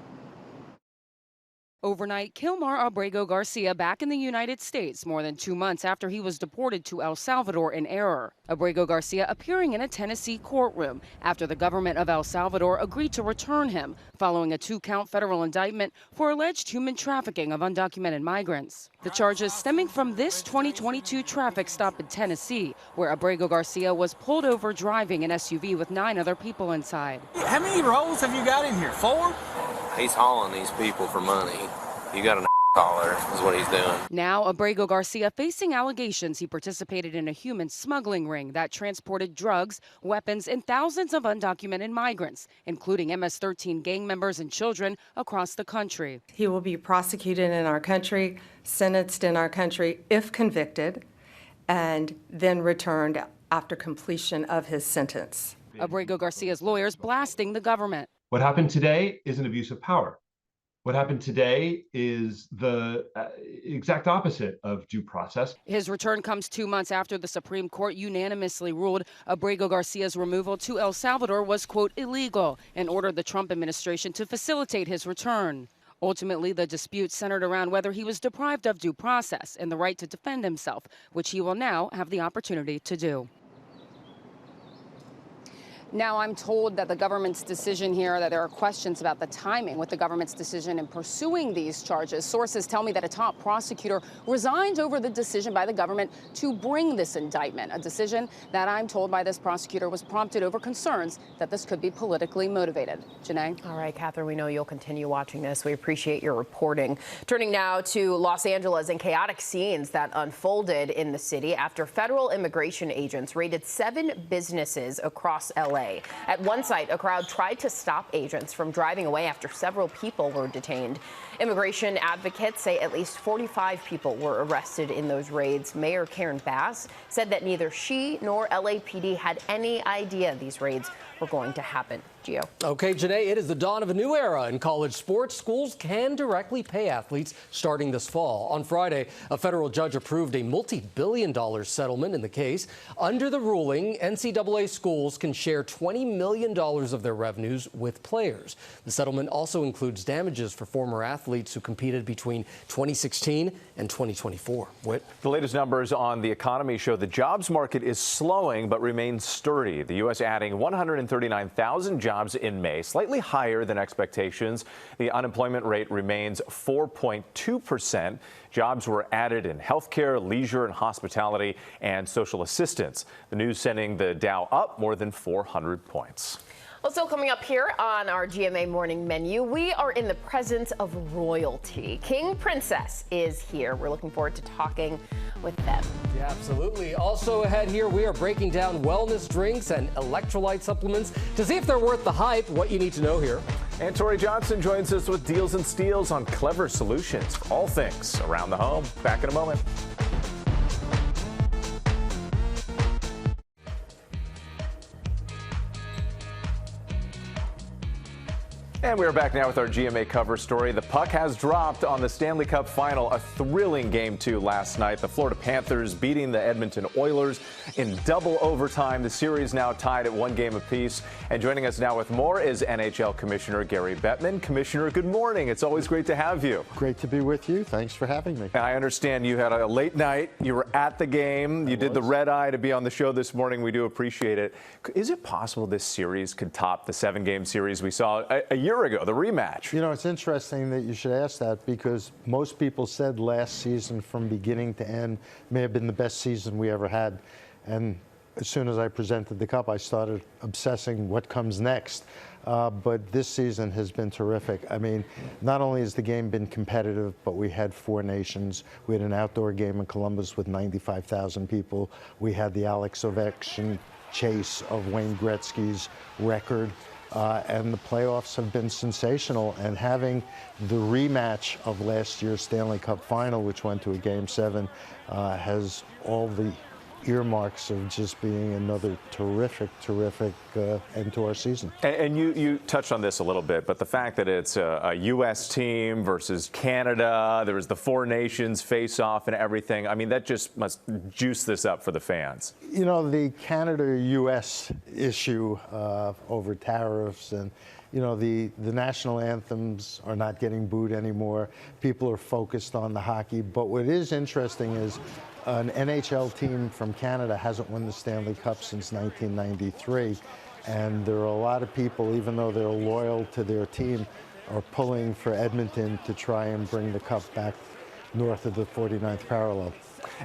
Overnight, Kilmar Abrego Garcia back in the United States more than 2 months after he was deported to El Salvador in error. Abrego Garcia appearing in a Tennessee courtroom after the government of El Salvador agreed to return him following a 2-count federal indictment for alleged human trafficking of undocumented migrants. The charges stemming from this 2022 traffic stop in Tennessee, where Abrego Garcia was pulled over driving an SUV with 9 other people inside. How many rolls have you got in here? 4? He's hauling these people for money. You got an collar is what he's doing. Now Abrego Garcia facing allegations he participated in a human smuggling ring that transported drugs, weapons, and thousands of undocumented migrants, including MS-13 gang members and children across the country. He will be prosecuted in our country, sentenced in our country if convicted, and then returned after completion of his sentence. Abrego Garcia's lawyers blasting the government. What happened today is an abuse of power. What happened today is the exact opposite of due process. His return comes 2 months after the Supreme Court unanimously ruled Abrego Garcia's removal to El Salvador was, quote, illegal, and ordered the Trump administration to facilitate his return. Ultimately, the dispute centered around whether he was deprived of due process and the right to defend himself, which he will now have the opportunity to do. Now, I'm told that the government's decision here, that there are questions about the timing with the government's decision in pursuing these charges. Sources tell me that a top prosecutor resigned over the decision by the government to bring this indictment, a decision that I'm told by this prosecutor was prompted over concerns that this could be politically motivated. Janae? All right, Catherine, we know you'll continue watching this. We appreciate your reporting. Turning now to Los Angeles and chaotic scenes that unfolded in the city after federal immigration agents raided 7 businesses across L.A. At one site, a crowd tried to stop agents from driving away after several people were detained. Immigration advocates say at least 45 people were arrested in those raids. Mayor Karen Bass said that neither she nor LAPD had any idea these raids were going to happen. Gio. Okay, Janae, it is the dawn of a new era in college sports. Schools can directly pay athletes starting this fall. On Friday, a federal judge approved a multi-billion-dollar settlement in the case. Under the ruling, NCAA schools can share $20 million of their revenues with players. The settlement also includes damages for former athletes who competed between 2016 and 2024. Whit? The latest numbers on the economy show the jobs market is slowing but remains sturdy. The U.S. adding 139,000 jobs in May, slightly higher than expectations. The unemployment rate remains 4.2%. Jobs were added in healthcare, leisure and hospitality, and social assistance. The news sending the Dow up more than 400 points. Well, still coming up here on our GMA morning menu, we are in the presence of royalty. King Princess is here. We're looking forward to talking with them. Yeah, absolutely. Also ahead here, we are breaking down wellness drinks and electrolyte supplements to see if they're worth the hype. What you need to know here. And Tori Johnson joins us with deals and steals on clever solutions for all things around the home. Back in a moment. And we are back now with our GMA cover story. The puck has dropped on the Stanley Cup final. A thrilling Game 2 last night. The Florida Panthers beating the Edmonton Oilers in double overtime. The series now tied at 1 game apiece. And joining us now with more is NHL Commissioner Gary Bettman. Commissioner, good morning. It's always great to have you. Great to be with you. Thanks for having me. I understand you had a late night. You were at the game. You did the red eye to be on the show this morning. We do appreciate it. Is it possible this series could top the 7-game series we saw a year ago, the rematch? You know, it's interesting that you should ask that because most people said last season from beginning to end may have been the best season we ever had. And as soon as I presented the cup, I started obsessing what comes next. But this season has been terrific. I mean, not only has the game been competitive, but we had 4 nations. We had an outdoor game in Columbus with 95,000 people. We had the Alex Ovechkin chase of Wayne Gretzky's record. And the playoffs have been sensational. And having the rematch of last year's Stanley Cup final, which went to a Game 7, has all the earmarks of just being another terrific end to our season. And you touched on this a little bit, but the fact that it's a U.S. team versus Canada, there was the 4 nations face-off and everything, I mean, that just must juice this up for the fans. You know, the Canada-U.S. issue over tariffs and you know, the national anthems are not getting booed anymore. People are focused on the hockey. But what is interesting is an NHL team from Canada hasn't won the Stanley Cup since 1993. And there are a lot of people, even though they're loyal to their team, are pulling for Edmonton to try and bring the cup back north of the 49th parallel.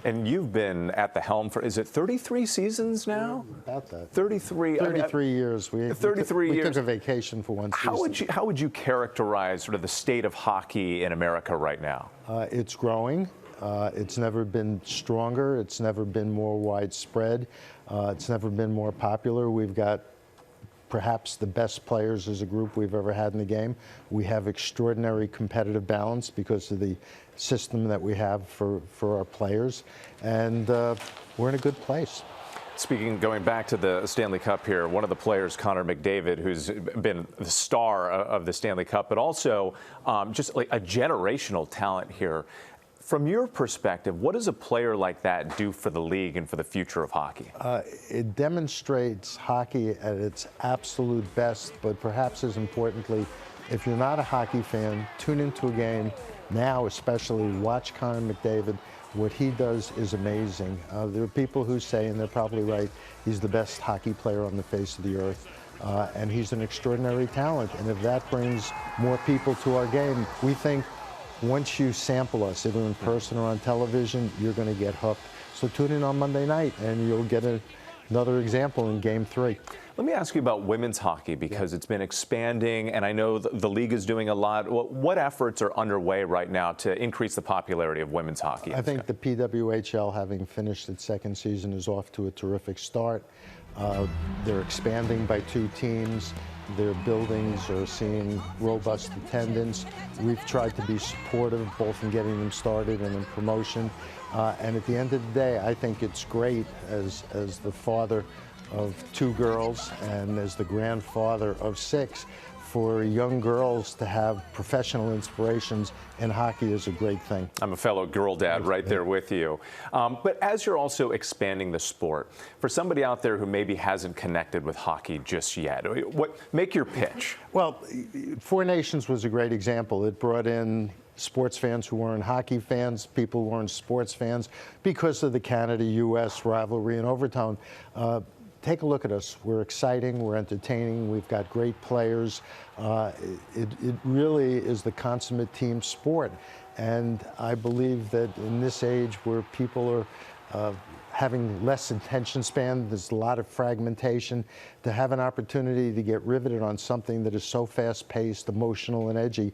And you've been at the helm for, is it 33 seasons now? About that. 33. 33 years. We 33 years. We took a vacation for one season. How would you characterize sort of the state of hockey in America right now? It's growing. It's never been stronger. It's never been more widespread. It's never been more popular. We've got perhaps the best players as a group we've ever had in the game. We have extraordinary competitive balance because of the system that we have for our players, and we're in a good place. Going back to the Stanley Cup here, one of the players, Connor McDavid, who's been the star of the Stanley Cup, but also just like a generational talent here. From your perspective, what does a player like that do for the league and for the future of hockey? It demonstrates hockey at its absolute best, but perhaps as importantly, if you're not a hockey fan, tune into a game now, especially watch Connor McDavid. What he does is amazing. There are people who say, and they're probably right, he's the best hockey player on the face of the earth. And he's an extraordinary talent. And if that brings more people to our game, we think once you sample us, either in person or on television, you're going to get hooked. So tune in on Monday night, and you'll get another example in Game 3. Let me ask you about women's hockey, because it's been expanding, and I know the league is doing a lot. What efforts are underway right now to increase the popularity of women's hockey? I think the PWHL, having finished its second season, is off to a terrific start. They're expanding by 2 teams. Their buildings are seeing robust attendance. We've tried to be supportive, both in getting them started and in promotion. And at the end of the day, I think it's great as the father of 2 girls and as the grandfather of 6, for young girls to have professional inspirations in hockey is a great thing. I'm a fellow girl dad right there with you. But as you're also expanding the sport, for somebody out there who maybe hasn't connected with hockey just yet, make your pitch. Well, 4 Nations was a great example. It brought in sports fans who weren't hockey fans, people who weren't sports fans, because of the Canada-U.S. rivalry and overtone. Take a look at us. We're exciting, we're entertaining, we've got great players. It really is the consummate team sport. And I believe that in this age where people are having less attention span, there's a lot of fragmentation, to have an opportunity to get riveted on something that is so fast-paced, emotional, and edgy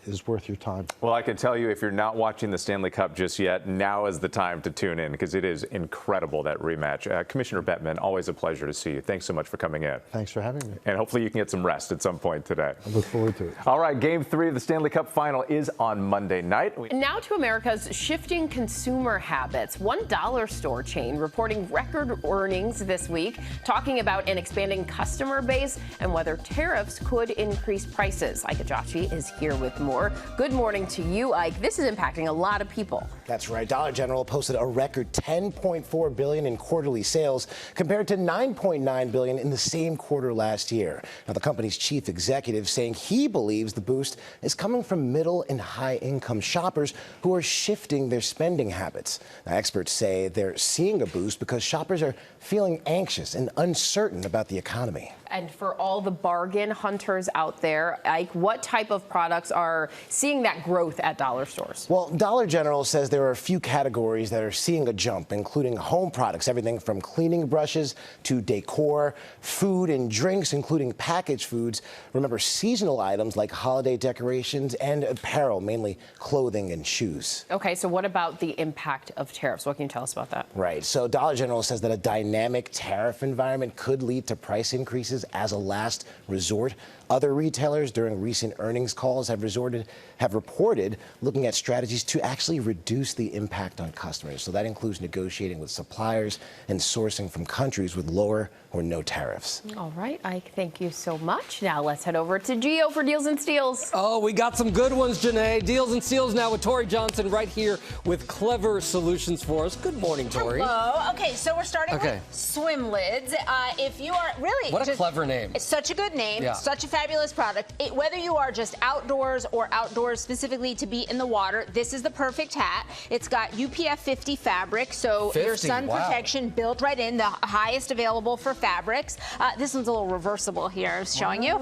is worth your time. Well, I can tell you, if you're not watching the Stanley Cup just yet, now is the time to tune in, because it is incredible, that rematch. Commissioner Bettman, always a pleasure to see you. Thanks so much for coming in. Thanks for having me. And hopefully you can get some rest at some point today. I look forward to it. All right, Game 3 of the Stanley Cup Final is on Monday night. Now to America's shifting consumer habits. One dollar store chain reporting record earnings this week, talking about an expanding customer base and whether tariffs could increase prices. Ike Ajachi is here with more. Good morning to you, Ike. This is impacting a lot of people. That's right. Dollar General posted a record $10.4 billion in quarterly sales compared to $9.9 billion in the same quarter last year. Now, the company's chief executive saying he believes the boost is coming from middle and high income shoppers who are shifting their spending habits. Now, experts say they're seeing a boost because shoppers are feeling anxious and uncertain about the economy. And for all the bargain hunters out there, Ike, what type of products are seeing that growth at dollar stores? Well, Dollar General says there are a few categories that are seeing a jump, including home products, everything from cleaning brushes to decor, food and drinks, including packaged foods. Remember, seasonal items like holiday decorations and apparel, mainly clothing and shoes. Okay, so what about the impact of tariffs? What can you tell us about that? Right. So Dollar General says that a dynamic tariff environment could lead to price increases as a last resort. Other retailers during recent earnings calls have reported looking at strategies to actually reduce the impact on customers. So that includes negotiating with suppliers and sourcing from countries with lower or no tariffs. All right, Ike, thank you so much. Now let's head over to Gio for Deals and Steals. Oh, we got some good ones, Janae. Deals and Steals now with Tori Johnson right here with clever solutions for us. Good morning, Tori. Hello. Okay, so we're starting with swim lids. If you are really... What a clever name. It's such a good name, Yeah. such a fabulous product. Whether you are just outdoors or outdoors specifically to be in the water, this is the perfect hat. It's got UPF 50 fabric, so 50, your sun wow. protection built right in, the highest available for fabrics. This one's a little reversible here, I'm showing you.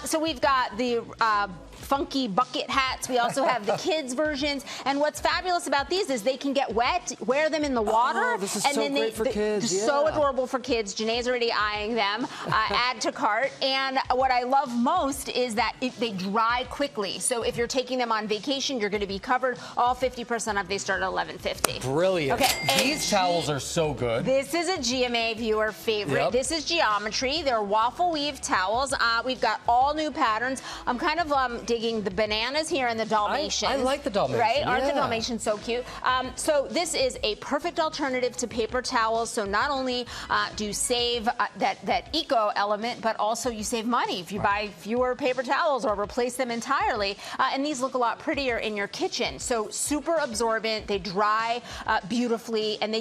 So we've got the funky bucket hats. We also have the kids versions. And what's fabulous about these is they can get wet, wear them in the water. Oh, this is and so then great for kids. So adorable for kids. Janae's already eyeing them. Add to cart. And what I love most is that they dry quickly. So if you're taking them on vacation, you're going to be covered. All 50% off, they start at $11.50. Brilliant. Okay. These towels are so good. This is a GMA viewer favorite. Yep. This is Geometry. They're waffle weave towels. We've got all new patterns. I'm kind of digging the bananas here and the Dalmatians. I like the Dalmatians. Right? Aren't the Yeah. Dalmatians so cute? So this is a perfect alternative to paper towels. So not only do you save that eco element, but also you save money if you buy fewer paper towels or replace them entirely. And these look a lot prettier in your kitchen. So super absorbent. They dry beautifully, and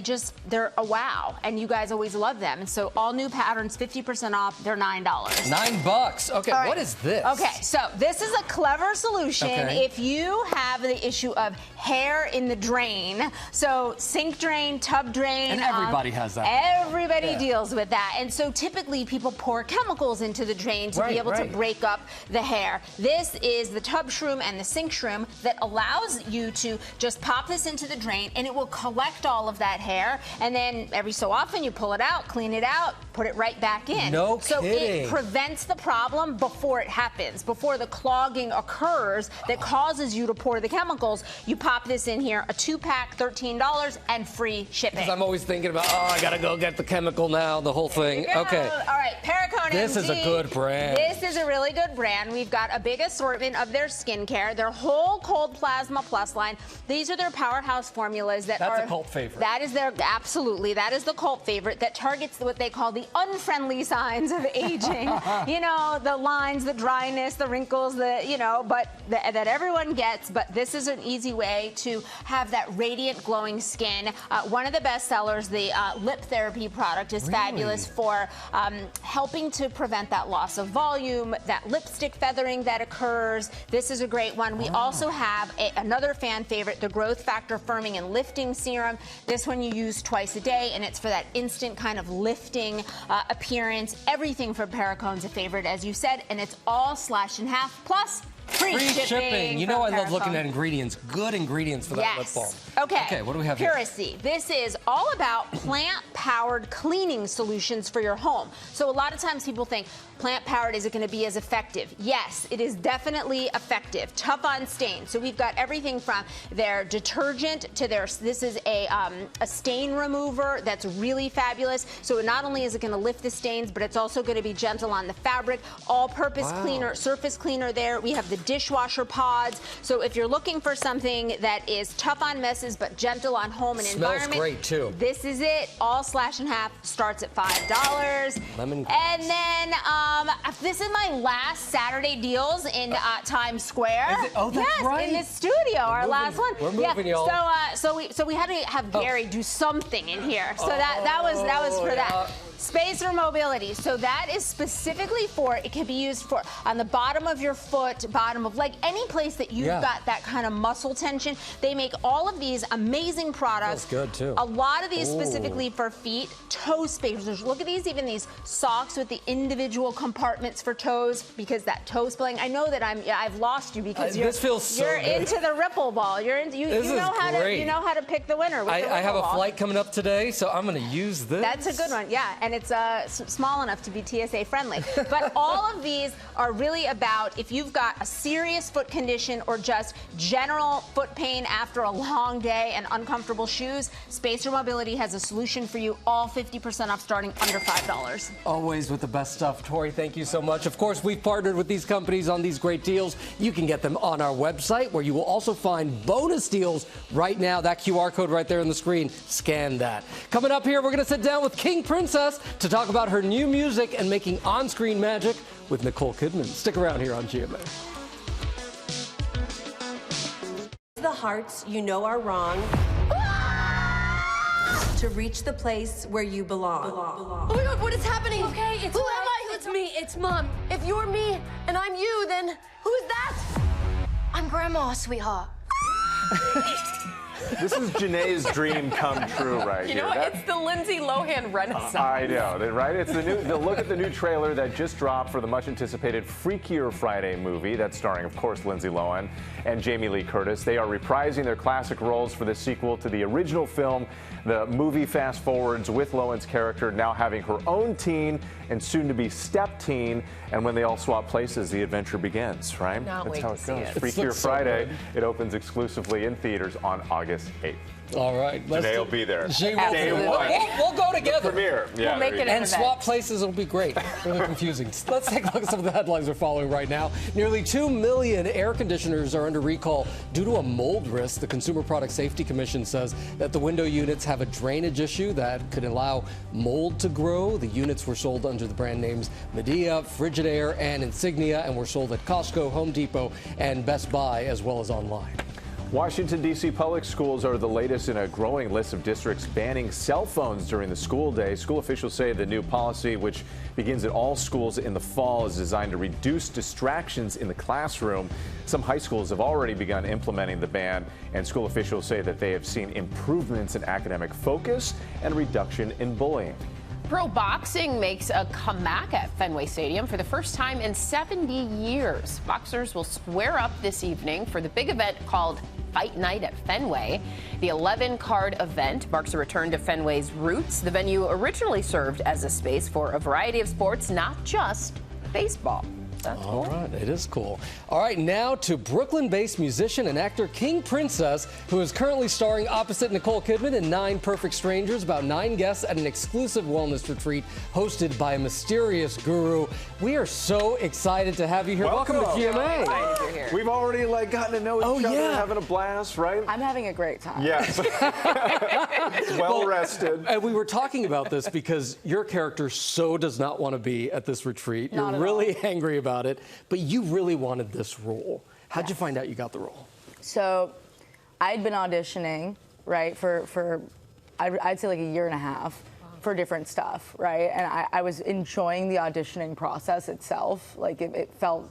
they're a wow. And you guys always love them. And so all new patterns, 50% off. They're $9. $9. Okay, All right. what is this? Okay, so this is a clever solution if you have the issue of hair in the drain. So sink drain, tub drain. And everybody has that. Everybody deals with that. And so typically people pour chemicals into the drain to be able to break up the hair. This is the tub shroom and the sink shroom that allows you to just pop this into the drain, and it will collect all of that hair. And then every so often you pull it out, clean it out, put it right back in. No so kidding. It prevents the problem before it happens, before the clogging occurs that causes you to pour the chemicals. You pop this in here, a 2-pack, $13, and free shipping. Because I'm always thinking about, I gotta go get the chemical now, the whole thing. Okay. All right, Perricone This MD. is a good brand. This is a really good brand. We've got a big assortment of their skincare, their whole Cold Plasma Plus line. These are their powerhouse formulas that That's are a cult favorite. That is absolutely, that is the cult favorite that targets what they call the unfriendly signs of aging. You know, the lines, the dryness, the wrinkles, that everyone gets. But this is an easy way to have that radiant, glowing skin. One of the best sellers, the lip therapy product, is fabulous for helping to prevent that loss of volume, that lipstick feathering that occurs. This is a great one. We also have another fan favorite, the Growth Factor Firming and Lifting Serum. This one you use twice a day, and it's for that instant kind of lifting appearance. Everything from Perricone's a favorite, as you said, and it's all slashed in half, plus free shipping. You know I love Perricone. looking at ingredients. Good ingredients for that lip balm. Okay, what do we have here? Puracy. This is all about plant-powered cleaning solutions for your home. So a lot of times people think plant-powered, is it going to be as effective? Yes, it is definitely effective. Tough on stain. So we've got everything from their detergent to this is a stain remover that's really fabulous. So not only is it going to lift the stains, but it's also going to be gentle on the fabric. All-purpose cleaner, surface cleaner there. We have the dishwasher pods. So if you're looking for something that is tough on messes but gentle on home and environment, smells great too. This is it. All slash in half, starts at $5. Lemon. And then this is my last Saturday deals in Times Square. Is it? Oh, that's right. In this studio, our last one. We're moving, y'all. So we had to have Gary do something in here. So that was for that. Space or mobility. So that is specifically for, it can be used for on the bottom of your foot, bottom of leg, any place that you've got that kind of muscle tension. They make all of these amazing products. That's good too. A lot of these specifically for feet. Toe spacers. Look at these, even these socks with the individual compartments for toes, because that toe spilling. I know that I've lost you because this feels so you're good. into the ripple ball. You know how to pick the winner. With the I have a ripple ball. flight coming up today, so I'm going to use this. That's a good one, yeah, and it's small enough to be TSA friendly. But all of these are really about if you've got a serious foot condition or just general foot pain after a long day and uncomfortable shoes, Spacer Mobility has a solution for you, all 50% off starting under $5. Always with the best stuff. Tori, thank you so much. Of course, we've partnered with these companies on these great deals. You can get them on our website, where you will also find bonus deals right now. That QR code right there on the screen, scan that. Coming up here, we're going to sit down with King Princess to talk about her new music and making on-screen magic with Nicole Kidman. Stick around here on GMA. The hearts you know are wrong to reach the place where you belong. Oh my God, what is happening? Okay, it's Who am I? It's me, it's Mom. If you're me and I'm you, then who's that? I'm Grandma, sweetheart. This is Janae's dream come true right here. You know what? It's the Lindsay Lohan renaissance. I know, right? It's the look at the new trailer that just dropped for the much-anticipated Freakier Friday movie that's starring, of course, Lindsay Lohan and Jamie Lee Curtis. They are reprising their classic roles for the sequel to the original film. The movie fast forwards with Lohan's character now having her own teen and soon-to-be step-teen, and when they all swap places, the adventure begins, right? That's how it goes. Freakier Friday. It opens exclusively in theaters on August 8th. All right. Janae will be there. Day one. We'll go together. The premiere. Yeah, we'll make it and swap places will be great. Really confusing. Let's take a look at some of the headlines we're following right now. Nearly 2 million air conditioners are under recall due to a mold risk. The Consumer Product Safety Commission says that the window units have a drainage issue that could allow mold to grow. The units were sold under the brand names Medea, Frigidaire, and Insignia, and were sold at Costco, Home Depot, and Best Buy, as well as online. Washington, D.C. public schools are the latest in a growing list of districts banning cell phones during the school day. School officials say the new policy, which begins at all schools in the fall, is designed to reduce distractions in the classroom. Some high schools have already begun implementing the ban, and school officials say that they have seen improvements in academic focus and reduction in bullying. Pro boxing makes a comeback at Fenway Stadium for the first time in 70 years. Boxers will square up this evening for the big event called Fight Night at Fenway. The 11-card event marks a return to Fenway's roots. The venue originally served as a space for a variety of sports, not just baseball. That's cool. All right, it is cool. All right, now to Brooklyn-based musician and actor King Princess, who is currently starring opposite Nicole Kidman in 9 Perfect Strangers, about 9 guests at an exclusive wellness retreat hosted by a mysterious guru. We are so excited to have you here. Welcome to GMA. Excited you're here. We've already gotten to know each other, having a blast, right? I'm having a great time. Yes. Well rested. And we were talking about this because your character so does not want to be at this retreat. Not You're at really angry about it, but you really wanted this role. How'd you find out you got the role? So I'd been auditioning, right, for I'd say like a year and a half for different stuff, right? And I was enjoying the auditioning process itself. Like it felt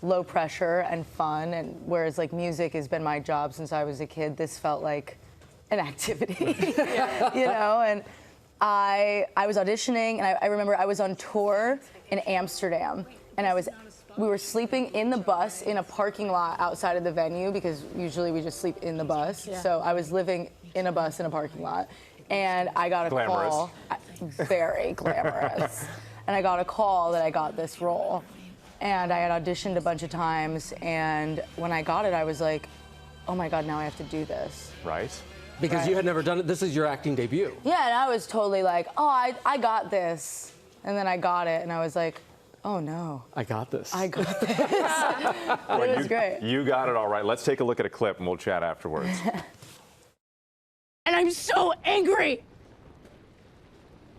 low pressure and fun, and whereas like music has been my job since I was a kid, this felt like an activity, you know? And I was auditioning, and I remember I was on tour in Amsterdam, and we were sleeping in the bus in a parking lot outside of the venue, because usually we just sleep in the bus. Yeah. So I was living in a bus in a parking lot, and I got a call. Very glamorous. And I got a call that I got this role. And I had auditioned a bunch of times, and when I got it, I was like, oh my God, now I have to do this. Right. Because you had never done it. This is your acting debut. Yeah, and I was totally like, oh, I got this. And then I got it, and I was like, oh no. I got this. I got this. But it was great. You got it all right. Let's take a look at a clip, and we'll chat afterwards. And I'm so angry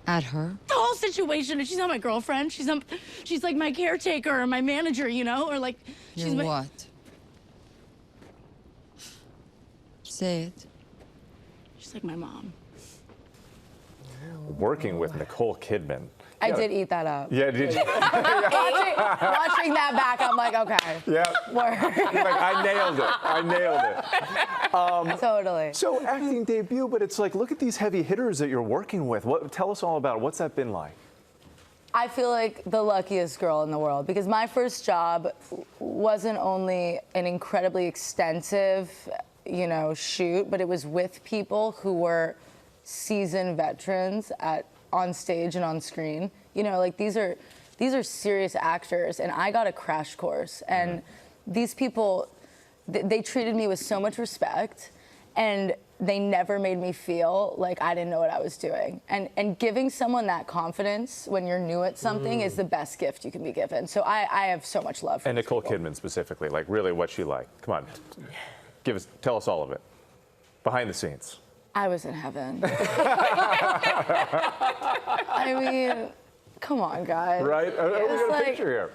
at her. The whole situation. And she's not my girlfriend. She's like my caretaker or my manager, you know, or like she's You're what? Say it. She's like my mom. Working with Nicole Kidman. I did eat that up. Yeah, did you? Watching that back, I'm like, okay. Yeah. Word. I nailed it. I nailed it. Totally. So acting debut, but it's like, look at these heavy hitters that you're working with. Tell us all about it. What's that been like? I feel like the luckiest girl in the world, because my first job wasn't only an incredibly extensive, you know, shoot, but it was with people who were seasoned veterans on stage and on screen. You know, like these are serious actors, and I got a crash course. And these people, they treated me with so much respect, and they never made me feel like I didn't know what I was doing. And giving someone that confidence when you're new at something is the best gift you can be given. So I have so much love for And Nicole Kidman specifically, like really what's she like? Come on, tell us all of it. Behind the scenes. I was in heaven. I mean, come on, guys. Right? We got a picture here.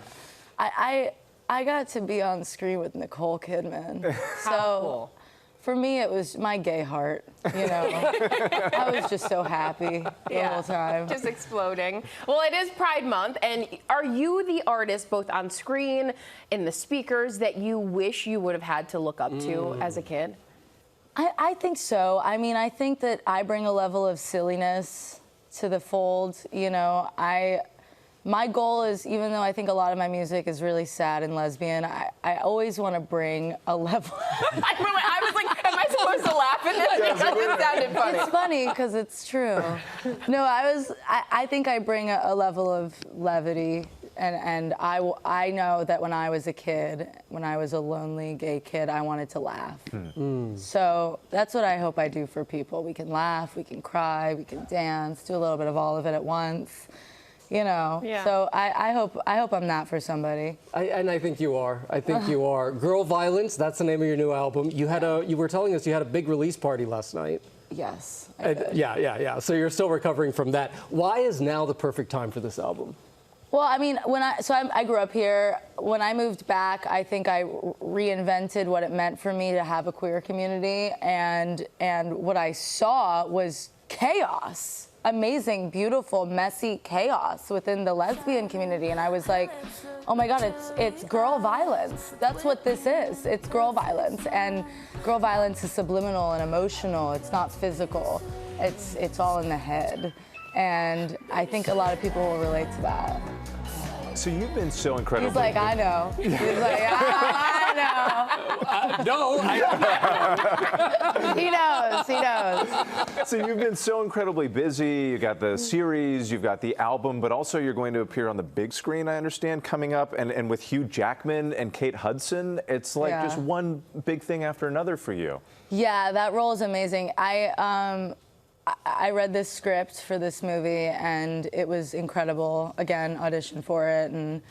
I got to be on screen with Nicole Kidman. So for me, it was my gay heart, you know. I was just so happy the whole time. Just exploding. Well, it is Pride Month, and are you the artist, both on screen, in the speakers, that you wish you would have had to look up to as a kid? I think so. I mean, I think that I bring a level of silliness to the fold. You know, my goal is, even though I think a lot of my music is really sad and lesbian, I always want to bring a level. I was like, am I supposed to laugh at this? Because it sounded funny. It's funny because it's true. No, I think I bring a level of levity. And I know that when I was a kid, when I was a lonely gay kid, I wanted to laugh. So that's what I hope I do for people. We can laugh, we can cry, we can dance, do a little bit of all of it at once. You know, so I hope I'm that for somebody. And I think you are. I think you are. Girl Violence, that's the name of your new album. You were telling us you had a big release party last night. Yes. Yeah. So you're still recovering from that. Why is now the perfect time for this album? Well, I mean, I grew up here. When I moved back, I think I reinvented what it meant for me to have a queer community, and what I saw was chaos. Amazing, beautiful, messy chaos within the lesbian community, and I was like, oh my God, it's girl violence. That's what this is. It's girl violence, and girl violence is subliminal and emotional. It's not physical. It's all in the head. And I think a lot of people will relate to that. So you've been so incredible. He's like, I know. He's like, I know. He knows. So you've been so incredibly busy. You got the series, you've got the album, but also you're going to appear on the big screen, I understand, coming up, and with Hugh Jackman and Kate Hudson. It's like just one big thing after another for you. Yeah, that role is amazing. I read this script for this movie, and it was incredible. Again, auditioned for it, and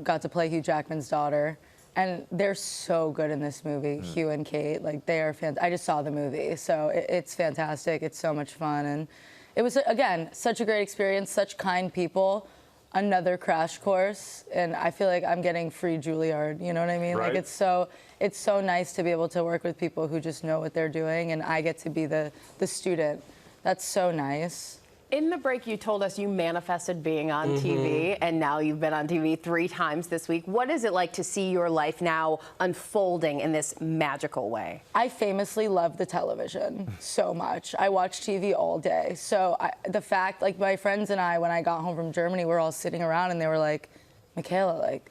got to play Hugh Jackman's daughter. And they're so good in this movie, Hugh and Kate. Like, they are fantastic. I just saw the movie, so it's fantastic. It's so much fun. And it was, again, such a great experience, such kind people. Another crash course, and I feel like I'm getting free Juilliard, you know what I mean? Right. Like, it's so nice to be able to work with people who just know what they're doing, and I get to be the student. That's so nice. In the break, you told us you manifested being on TV, and now you've been on TV 3 times this week. What is it like to see your life now unfolding in this magical way? I famously love the television so much. I watch TV all day. So the fact, like, my friends and I, when I got home from Germany, we're all sitting around, and they were like, Michaela, like,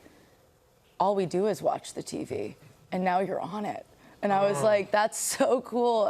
all we do is watch the TV, and now you're on it. And I was like, that's so cool.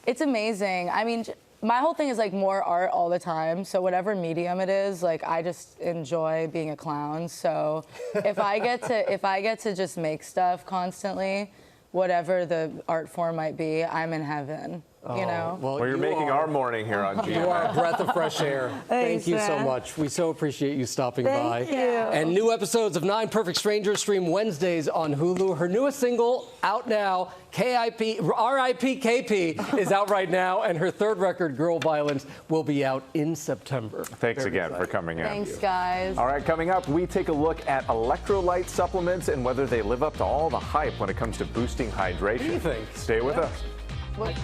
It's amazing. I mean, my whole thing is like more art all the time. So whatever medium it is, like, I just enjoy being a clown. So if I get to just make stuff constantly, whatever the art form might be, I'm in heaven. You know? Well, you're making our morning here on GMA. You are a breath of fresh air. Thank you so much. We so appreciate you stopping by. Thank you. And new episodes of 9 Perfect Strangers stream Wednesdays on Hulu. Her newest single out now, R.I.P. KP, is out right now, and her third record, Girl Violence, will be out in September. Thanks again for coming in. Thanks, guys. All right, coming up, we take a look at electrolyte supplements and whether they live up to all the hype when it comes to boosting hydration. What do you think? Stay with us. What?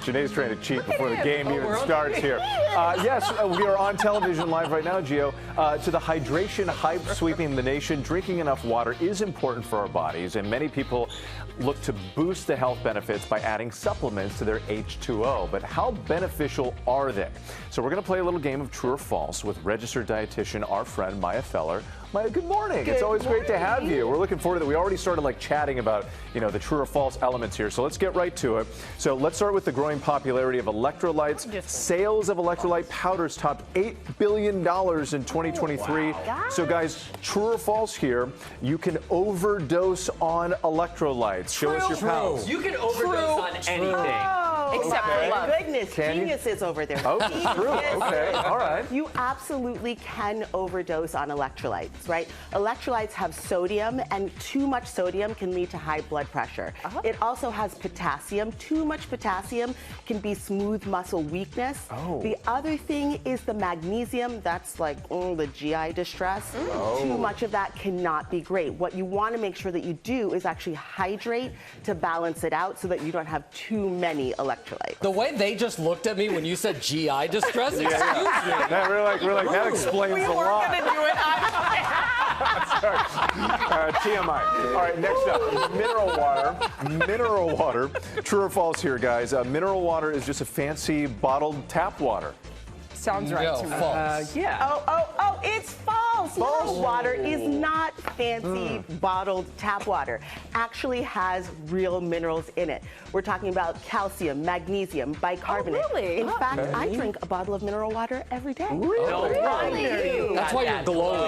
Janae's trying to cheat before the game even starts here. Yes, we are on television live right now, Gio. To the hydration hype sweeping the nation, drinking enough water is important for our bodies, and many people look to boost the health benefits by adding supplements to their H2O. But how beneficial are they? So we're going to play a little game of true or false with registered dietitian, our friend Maya Feller. Maya, good morning. It's always great to have you. We're looking forward to that. We already started chatting about, the true or false elements here. So let's get right to it. So let's start with the growing popularity of electrolytes. Sales of electrolyte powders topped $8 billion in 2023. Wow. So guys, true or false here, you can overdose on electrolytes. Show us your pals. You can overdose on anything. Except for love. Goodness, geniuses over there. Oh, true. Okay, all right. You absolutely can overdose on electrolytes, right? Electrolytes have sodium, and too much sodium can lead to high blood pressure. It also has potassium. Too much potassium can be smooth muscle weakness. The other thing is the magnesium. That's like the GI distress. Too much of that cannot be great. What you want to make sure that you do is actually hydrate to balance it out so that you don't have too many electrolytes. electrolytes. The way they just looked at me when you said GI distress, excuse me. We're like, that explains a lot. We weren't going to do it. Sorry. TMI. All right, next up, mineral water. Mineral water. True or false here, guys? Mineral water is just a fancy bottled tap water. Sounds right to me. False. Yeah. Oh, it's false. Mineral water is not fancy bottled tap water. Actually has real minerals in it. We're talking about calcium, magnesium, bicarbonate. Oh, really? In fact, I drink a bottle of mineral water every day. Really? That's why you're glowing.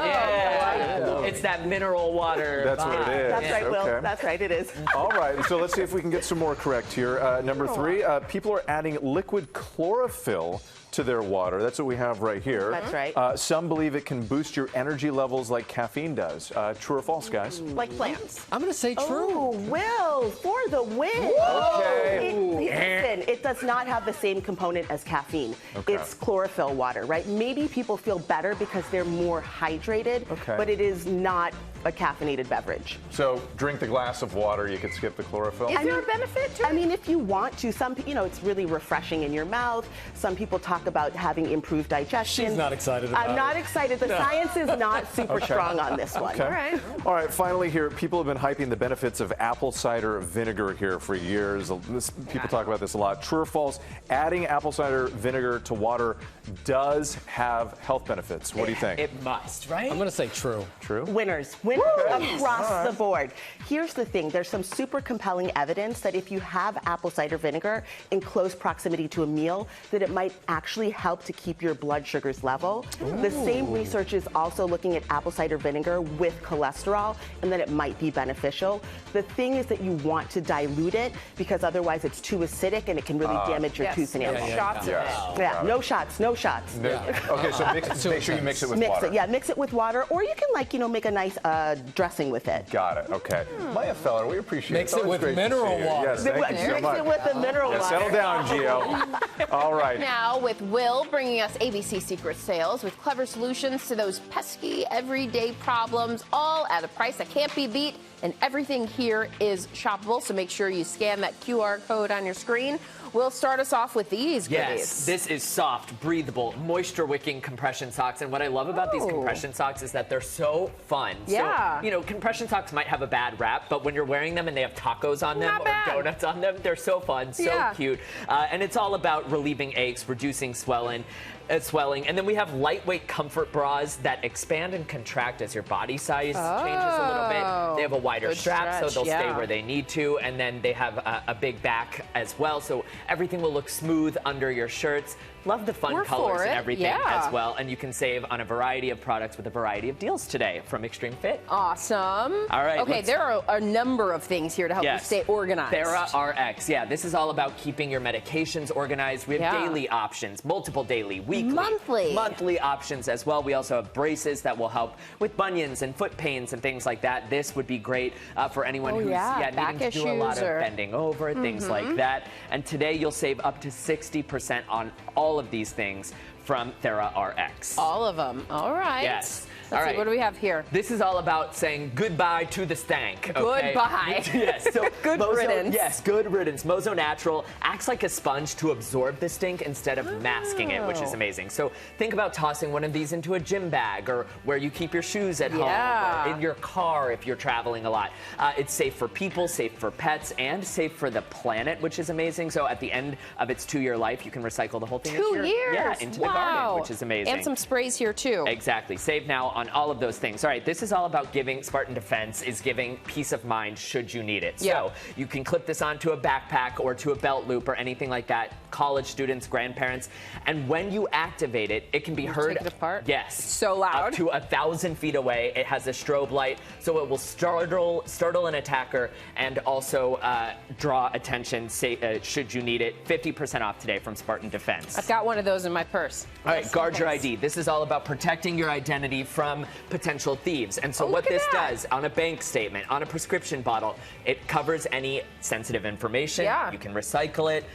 Yeah. It's that mineral water. That's what it is. That's right, Will. Okay. That's right, it is. All right, so let's see if we can get some more correct here. Number 3, people are adding liquid chlorophyll to their water. That's what we have right here. That's right. Some believe it can boost your energy levels like caffeine does. True or false, guys? Like plants. I'm going to say true. Oh, Will, for the win. Okay. Listen, it does not have the same component as caffeine. Okay. It's chlorophyll water, right? Maybe people feel better because they're more hydrated, but it is not a caffeinated beverage. So drink the glass of water, you could skip the chlorophyll? Is there a benefit to it? I mean, if you want to, it's really refreshing in your mouth. Some people talk about having improved digestion. She's not excited about it. I'm not excited. The science is not super strong on this one. Okay. All right, finally here, people have been hyping the benefits of apple cider vinegar here for years. People talk about this a lot. True or false, adding apple cider vinegar to water does have health benefits. What do you think? It must, right? I'm going to say true. True? Winners across the board. Here's the thing. There's some super compelling evidence that if you have apple cider vinegar in close proximity to a meal, that it might actually help to keep your blood sugars level. The same research is also looking at apple cider vinegar with cholesterol and that it might be beneficial. The thing is that you want to dilute it because otherwise it's too acidic and it can really damage your tooth enamel. Shots of it. Yeah, no shots. Okay, so make sure you mix it with water. Mix it with water, or you can make a nice dressing with it. Got it. Okay. Maya Feller, we appreciate Mix it. it with mineral water. Yes, thank you so much. Mix it with the mineral water. Settle down, Gio. All right. Now with Will bringing us ABC Secret Sales with clever solutions to those pesky everyday problems, all at a price that can't be beat. And everything here is shoppable, so make sure you scan that QR code on your screen. We'll start us off with these goodies. Yes, this is soft, breathable, moisture-wicking compression socks. And what I love about these compression socks is that they're so fun. Yeah. So, compression socks might have a bad rap, but when you're wearing them and they have tacos on them or donuts on them, they're so fun, so cute. And it's all about relieving aches, reducing swelling. And then we have lightweight comfort bras that expand and contract as your body size changes a little bit. They have a wider strap, so they'll stay where they need to. And then they have a big back as well, so everything will look smooth under your shirts. Love the fun colors and everything as well. And you can save on a variety of products with a variety of deals today from Extreme Fit. Awesome. All right. Okay, there are a number of things here to help you stay organized. TheraRx. Yeah, this is all about keeping your medications organized. We have daily options, multiple daily, weekly, monthly options as well. We also have braces that will help with bunions and foot pains and things like that. This would be great for anyone who's needing to do a lot of bending over, things like that. And today you'll save up to 60% on all of these things from TheraRx. All of them. All right. Yes. Let's see, what do we have here? This is all about saying goodbye to the stank. Okay? Goodbye. Yes. So good riddance. Yes, good riddance. Mozo Natural acts like a sponge to absorb the stink instead of masking it, which is amazing. So think about tossing one of these into a gym bag or where you keep your shoes at home or in your car if you're traveling a lot. It's safe for people, safe for pets, and safe for the planet, which is amazing. So at the end of its 2-year life, you can recycle the whole thing. 2 years? Yeah, into the garden, which is amazing. And some sprays here too. Exactly. Save now on all of those things. All right, this is all about giving. Spartan Defense is giving peace of mind should you need it. So you can clip this onto a backpack or to a belt loop or anything like that. College students, grandparents, and when you activate it, it can be heard. Take it apart? Yes. So loud. Up to 1,000 feet away. It has a strobe light, so it will startle an attacker and also draw attention. Should you need it? 50% off today from Spartan Defense. I've got one of those in my purse. All right, guard your ID. This is all about protecting your identity from from potential thieves. And so what this does on a bank statement, on a prescription bottle, it covers any sensitive information. Yeah. You can recycle it.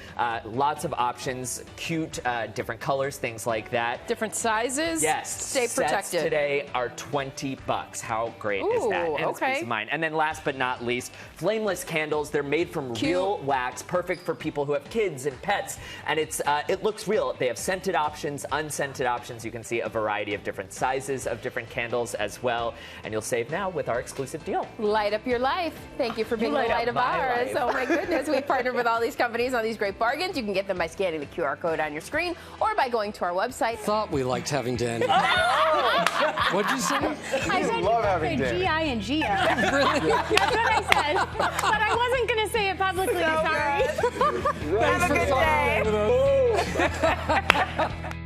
Lots of options, cute, different colors, things like that. Different sizes. Yes. Stay protected. Sets today are $20. How great is that? And it's peace of mind. And then last but not least, flameless candles. They're made from real wax, perfect for people who have kids and pets. And it looks real. They have scented options, unscented options. You can see a variety of different sizes of different candles as well. And you'll save now with our exclusive deal. Light up your life. Thank you for being the light of ours. Oh my goodness, we partnered with all these companies on these great bargains. You can get them by scanning the QR code on your screen or by going to our website. Thought we liked having Danny. What'd you say? I said love you having said Danny. G-I and Gia. Really? That's what I said. But I wasn't going to say it publicly. Sorry. Have a good day.